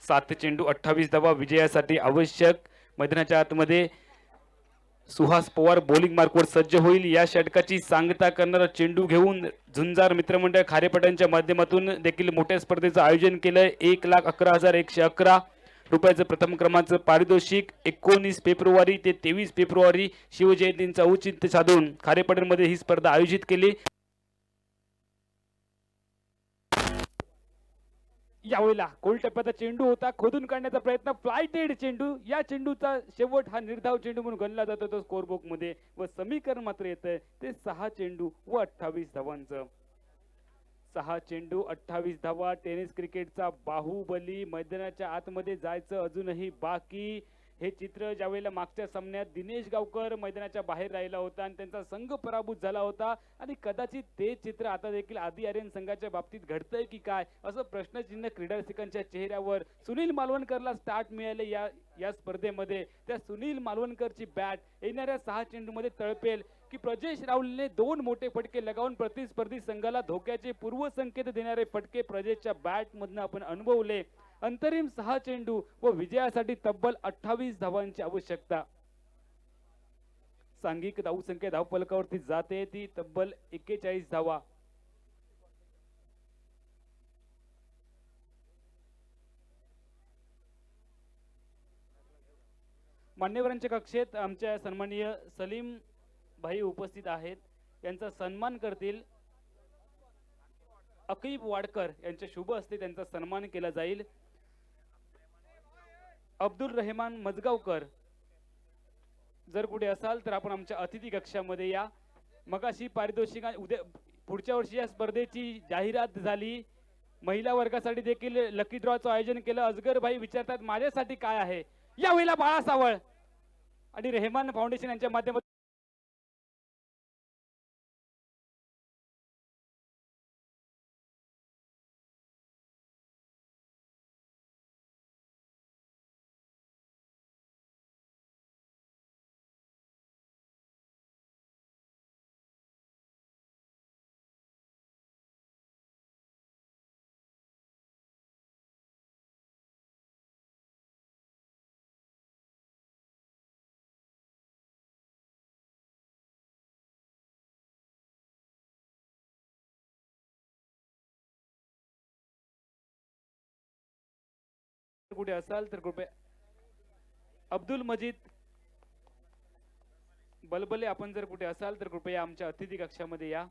7 चेंडू 28 धावा विजयासाठी आवश्यक। मैदानाच्या आतमध्ये सुहास पवार बॉलिंग मार्कवर सज्ज होईल। या षटकाची सांगता करणारा चेंडू घेऊन झुंजार मित्रमंडळ खारेपाटणच्या माध्यमातून देखील मोठ्या स्पर्धेचं आयोजन केलंय। 1,11,111 रुपयाचं प्रथम क्रमांकाचं पारितोषिक। 19 फेब्रुवारी ते 23 फेब्रुवारी शिवजयंतीचं औचित्य साधून खारेपाटणमध्ये ही स्पर्धा आयोजित केली। यावेळेला खोल टप्प्याचा चेंडू होता, खोदून काढण्याचा प्रयत्न, फ्लायटेड चेंडू. या चेंडूचा शेवट हा निर्धाव चेंडू म्हणून गणला जातो तो स्कोर बुक मध्ये, व समीकरण मात्र येतंय ते 6 चेंडू व 28 धावांचं. 6 चेंडू 28 धावा. टेनिस क्रिकेटचा बाहुबली मैदानाच्या आतमध्ये जायचं अजूनही बाकी. हे चित्र ज्यावेळेला मागच्या सामन्यात दिनेश गावकर मैदानाच्या बाहेर राहिला होता आणि त्यांचा संघ पराभूत झाला होता, आणि कदाचित ते चित्र आता देखील आदी आर्यन संघाच्या बाबतीत घडतंय की काय असं प्रश्नचिन्ह क्रीडा रसिकांच्या चेहऱ्यावर. सुनील मालवणकरला स्टार्ट मिळाले या स्पर्धेमध्ये. त्या सुनील मालवणकरची बॅट येणाऱ्या 6 चेंडूमध्ये तळपेल की प्रजेश राहुलने 2 मोठे फटके लगावून प्रतिस्पर्धी संघाला धोक्याचे पूर्वसंकेत देणारे फटके प्रजेशच्या बॅट मधनं आपण अनुभवले. अंतरिम 6 चेंडू व विजयासाठी तब्बल 28 धावांची आवश्यकता. सांघिक धावसंख्या धावफलकावरती जाते ती तब्बल 41 धावा. मान्यवरांच्या कक्षेत आमच्या सन्माननीय सलीम भाई उपस्थित आहेत. यांचा सन्मान करतील अकीब वाडकर यांच्या शुभ हस्ते त्यांचा सन्मान केला जाईल. अब्दुल रहमान मजगावकर जर कुठे असाल तर आपण आमच्या अतिथी कक्षामध्ये या. मगाशी पारितोषिक उद्या पुढच्या वर्षी या स्पर्धेची जाहिरात झाली. महिला वर्गासाठी देखील लकी ड्रॉचं आयोजन केलं. अजगर भाई विचारतात माझ्यासाठी काय आहे. यावेळेला बाळा सावळ आणि रेहमान फाउंडेशन यांच्या माध्यमातून कुठे असाल तर कृपया अब्दुल मजीद बलबले आपण जर कुठे असाल तर कृपया आमच्या अतिथी कक्षामध्ये या.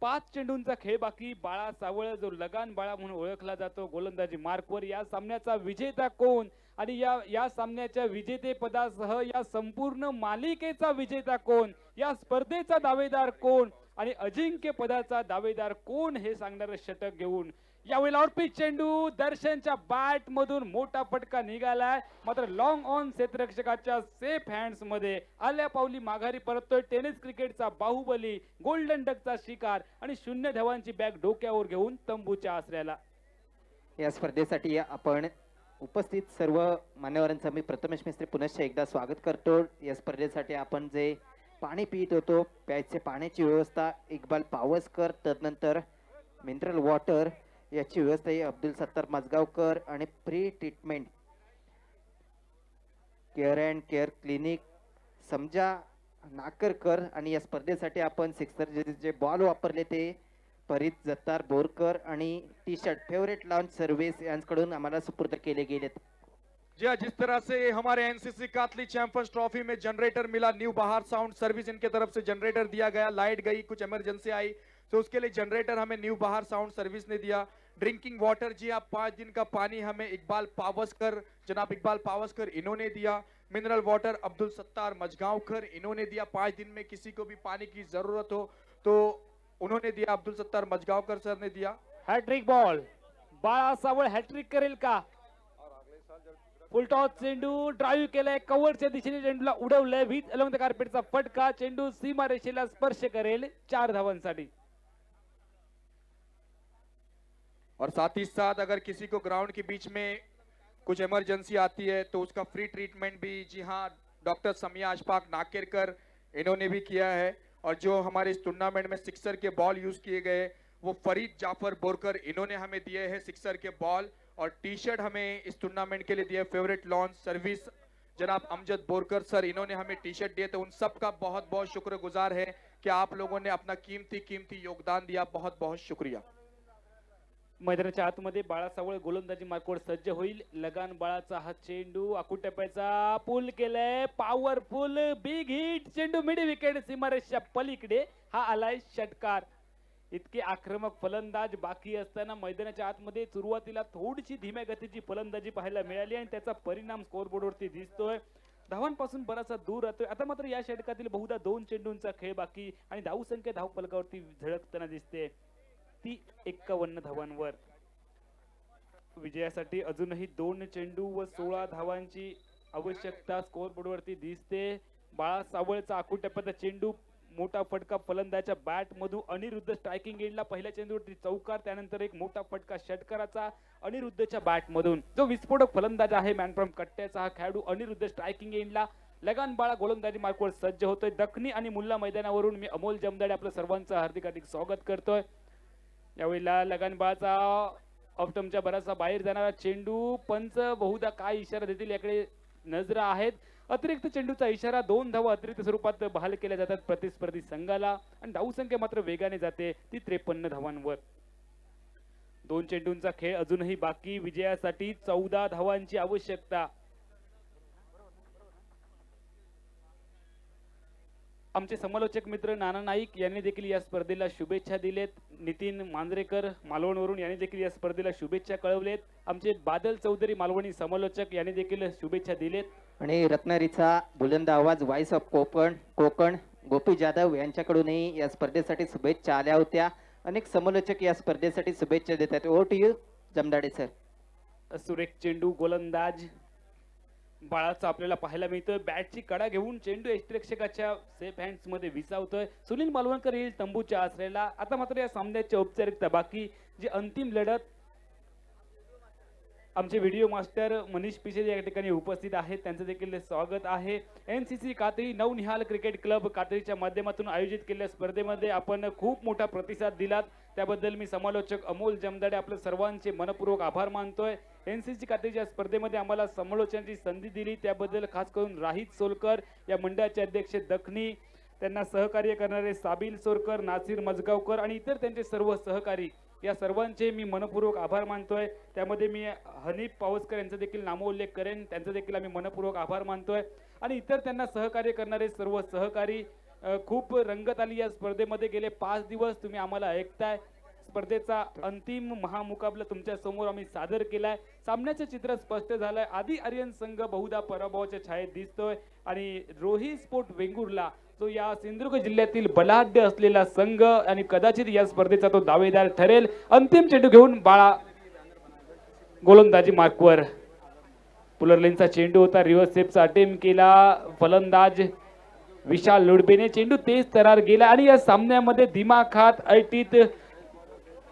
5 चेंडूंचा खेळ बाकी. बाळा सावळ जो लगान बाळा म्हणून ओळखला जातो गोलंदाजी मार्कवर. या सामन्याचा विजेता कोण आणि या सामन्याच्या विजेते पदासह या संपूर्ण मालिकेचा विजेता कोण, या स्पर्धेचा दावेदार कोण आणि अजिंक्य पदाचा दावेदार कोण हे सांगणारं षटक घेऊन यावेळेला आउटपिच चेंडू दर्शनच्या बॅट मधून मोठा फटका निघालाय. मात्र लॉंग ऑन क्षेत्ररक्षकाच्या सेफ हँड्स मध्ये आल्या पावली माघारी परततोय टेनिस क्रिकेटचा बाहुबली, गोल्डन डकचा शिकार आणि 0 धावांची बॅग डोक्यावर घेऊन तंबूच्या आसऱ्याला. या स्पर्धेसाठी आपण उपस्थित सर्व मान्यवरांचं मी प्रथमेश मिस्त्री पुनश्च एकदा स्वागत करतो. या स्पर्धेसाठी आपण जे पाणी पित होतो, प्यायचे पाण्याची व्यवस्था इक्बाल पावसकर, तदनंतर मिनरल वॉटर याची व्यवस्था ही अब्दुल सत्तार मजगावकर आणि pre treatment care and care clinic समजा नाकरकर. आणि या स्पर्धेसाठी आपण सिक्सर जे बॉल वापरले ते परित जत्तार बोरकर आणि T shirt favourite launch service यांच्याकडून आम्हाला सुपूर्द केले गेलेत. जी हाँ, जिस तरह से हमारे एनसीसी कातली चैंपियंस ट्रॉफी में जनरेटर मिला, न्यू बाहर साउंड सर्विस इनके तरफ से जनरेटर दिया गया, लाइट गई, कुछ इमरजेंसी आई तो उसके लिए जनरेटर हमें न्यू बाहर साउंड सर्विस ने दिया. ड्रिंकिंग वाटर जी हाँ 5 दिन का पानी हमें इकबाल पावसकर, जनाब इकबाल पावसकर इन्होंने दिया. मिनरल वाटर अब्दुल सत्तार मजगांवकर इन्होंने दिया. 5 दिन में किसी को भी पानी की जरूरत हो तो उन्होंने दिया, अब्दुल सत्तार मजगांवकर सर ने दिया. Hat trick ball. बाळा सावळ हॅट्रिक करेल का. फुलटॉस चेंडू ड्राईव्ह केलाय, कव्हरच्या दिशेने चेंडूला उडवलंय, विथ अलॉंग द कार्पेटचा फटका, चेंडू सीमा रेषेला स्पर्श करेल 4 धावांसाठी. और साथ ही साथ अगर किसी को ग्राउंड के बीच में कुछ इमरजेंसी आती है तो उसका फ्री ट्रीटमेंट भी जी हाँ डॉक्टर समिया अशफाक नाकेरकर इन्होंने भी किया है. और जो हमारे इस टूर्नामेंट में सिक्सर के बॉल यूज किए गए वो फरीद जाफर बोरकर इन्होंने हमें दिए हैं सिक्सर के बॉल. और टी शर्ट हमें इस टूर्नामेंट के लिए दिए फेवरेट लॉन्च सर्विस जनाब अमजद बोरकर सर इन्होंने हमें टी शर्ट दिए. तो उन सब का बहुत बहुत शुक्रगुजार है कि आप लोगों ने अपना कीमती योगदान दिया. बहुत बहुत शुक्रिया. मैदानाच्या आतमध्ये बाळा सावळ गोलंदाजी मार्कवर सज्ज होईल. लगान बाळाचा हा चेंडू आकुटप्प्याचा पूल केलाय, पॉवरफुल बिग हिट चेंडू मिड विकेट सीमारेषच्या पलीकडे. हा आलाय षटकार. इतके आक्रमक फलंदाज बाकी असताना मैदानाच्या आतमध्ये सुरुवातीला थोडीशी धीम्या गतीची फलंदाजी पाहायला मिळाली आणि त्याचा परिणाम स्कोरबोर्डवरती दिसतोय. धावांपासून बराचसा दूर राहतोय. आता मात्र या षटकातील बहुधा 2 चेंडूंचा खेळ बाकी आणि धावसंख्या धावफलकावरती झळकताना दिसते. ती 51 धावांवर. विजयासाठी अजूनही 2 चेंडू व 16 धावांची आवश्यकता स्कोरबोर्डवरती दिसते. बाळा सावळचा आखूड टप्प्याचा चेंडू, मोठा फटका फलंदाजाच्या बॅट मधून अनिरुद्ध स्ट्रायकिंग एंडला पहिल्या चेंडूवरती चौकार, त्यानंतर एक मोठा फटका षटकाराचा अनिरुद्धच्या बॅट मधून. जो विस्फोटक फलंदाज आहे मॅन फ्रॉम कट्ट्याचा हा खेळाडू अनिरुद्ध स्ट्रायकिंग एंडला लगान बाळा गोलंदाजी मार्कवर सज्ज होतोय. दखनी आणि मुल्ला मैदानावरून मी अमोल जमदाडे आपलं सर्वांचं हार्दिक स्वागत करतोय. यावेळेला लगान बाळाचा ऑफटमच्या बराचसा बाहेर जाणारा चेंडू, पंच बहुधा काय इशारा देतील याकडे नजरा आहेत. अतिरिक्त चेंडूचा इशारा, 2 धावा अतिरिक्त स्वरूपात बहाल केल्या जातात प्रतिस्पर्धी संघाला आणि धावसंख्या मात्र वेगाने जाते ती 53 धावांवर. 2 चेंडूंचा खेळ अजूनही बाकी. विजयासाठी 14 धावांची आवश्यकता. आमचे समालोचक मित्र नाना नाईक यांनी देखील या स्पर्धेला शुभेच्छा दिलेत. नितीन मांजरेकर मालवणवरून यांनी देखील या स्पर्धेला शुभेच्छा कळवलेत. आमचे बादल चौधरी मालवणी समालोचक यांनी देखील शुभेच्छा दिलेत. आणि रत्नागिरीचा बुलंद आवाज व्हॉइस ऑफ कोकण गोपी जाधव यांच्याकडूनही या स्पर्धेसाठी शुभेच्छा आल्या होत्या. अनेक समालोचक या स्पर्धेसाठी शुभेच्छा देतात. Over to you Jamdade sir. सुरेख चेंडू गोलंदाज बाळाचा आपल्याला पाहायला मिळतोय. बॅटची कडा घेऊन चेंडू यष्टिरक्षकाच्या सेफ हँड्स मध्ये विसावतोय. सुनील मालवणकर येईल तंबूच्या आश्रयाला. आता मात्र या सामन्याची औपचारिकता बाकी. जी अंतिम लढत, आमचे व्हिडिओ मास्टर मनीष पिशे या ठिकाणी उपस्थित आहेत, त्यांचं देखील स्वागत आहे. NCC कातरी नवनिहाल क्रिकेट क्लब कातरीच्या माध्यमातून आयोजित केलेल्या स्पर्धेमध्ये आपण खूप मोठा प्रतिसाद दिलात, त्याबद्दल मी समालोचक अमोल जमदाडे आपलं सर्वांचे मनपूर्वक आभार मानतोय. NCC कातरीच्या स्पर्धेमध्ये आम्हाला समालोचनाची संधी दिली त्याबद्दल खास करून राहित सोलकर या मंडळाचे अध्यक्ष दखनी, त्यांना सहकार्य करणारे साबिल सोरकर, नासिर मजगावकर आणि इतर त्यांचे सर्व सहकारी, या सर्वांचे मी मनपूर्वक आभार मानतोय. त्यामध्ये मी हनीफ पावसकर यांचा देखील नामोल्लेख करेन, त्यांचा देखील आम्ही मनपूर्वक आभार मानतोय. आणि इतर त्यांना सहकार्य करणारे सर्व सहकारी. खूप रंगत आली या स्पर्धेमध्ये. गेले 5 दिवस तुम्ही आम्हाला ऐकताय. स्पर्धेचा अंतिम महामुकाबला तुमच्या समोर आम्ही सादर केलाय. सामन्याचे चित्र स्पष्ट झालंय. आदी आर्यन संघ बहुधा पराभवाच्या छायेत दिसतोय आणि रोही स्पोर्ट वेंगुर्ला जो या सिंधुदुर्ग जिल्ह्यातील बलाढ्य असलेला संघ आणि कदाचित या स्पर्धेचा तो दावेदार ठरेल. अंतिम चेंडू घेऊन बाळा गोलंदाजी मार्कवर. पुलरलेनचा चेंडू होता, रिव्हर्स स्टेपचा अटेम्प्ट केला फलंदाज विशाल लुडबेने. चेंडू तेज तरार गेला आणि या सामन्यामध्ये दिमाखात ऐटीत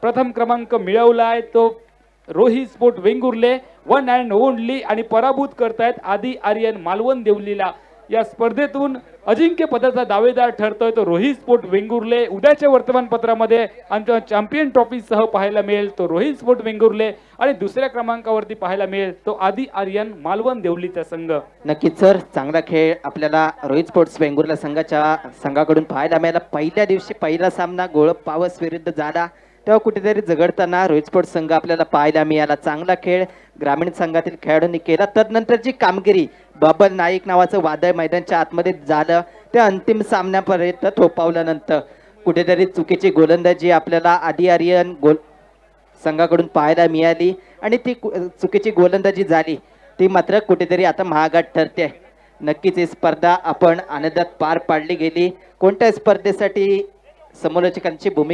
प्रथम क्रमांक मिळवलाय तो Rohi sport Vengurle, one and only, आणि पराभूत करतायत आदी आर्यन मालवण देवलीला. या स्पर्धेतून अजिंक्य पदाचा दावेदार ठरतोय तो रोही स्पोर्ट वेंगुर्ले. उद्याच्या वर्तमानपत्रामध्ये आमच्या चॅम्पियन ट्रॉफी सह पाहायला मिळेल तो रोही स्पोर्ट वेंगुर्ले आणि दुसऱ्या क्रमांकावरती पाहायला मिळेल तो आदी आर्यन मालवण देवलीचा संघ. नक्कीच सर, चांगला खेळ आपल्याला रोहित स्पोर्ट्स वेंगुर्ला संघाकडून पाहायला मिळाला. पहिल्या दिवशी पहिला सामना गोळप पावस विरुद्ध झाला तेव्हा कुठेतरी झगडताना रोहित स्पोर्ट्स संघ आपल्याला पाहायला मिळाला. चांगला खेळ ग्रामीण संघातील खेळाडूंनी केला. तदनंतरची कामगिरी बबल नाईक नावाचं वादळ मैदानच्या आतमध्ये झालं त्या अंतिम सामन्यापर्यंत थोपावल्यानंतर कुठेतरी चुकीची गोलंदाजी आपल्याला आदी आर्यन संघाकडून पाहायला मिळाली आणि ती चुकीची गोलंदाजी झाली ती मात्र कुठेतरी आता महागात ठरते. नक्कीच ही स्पर्धा आपण आनंदात पार पाडली गेली. कोणत्या स्पर्धेसाठी समालोचकांची भूमिका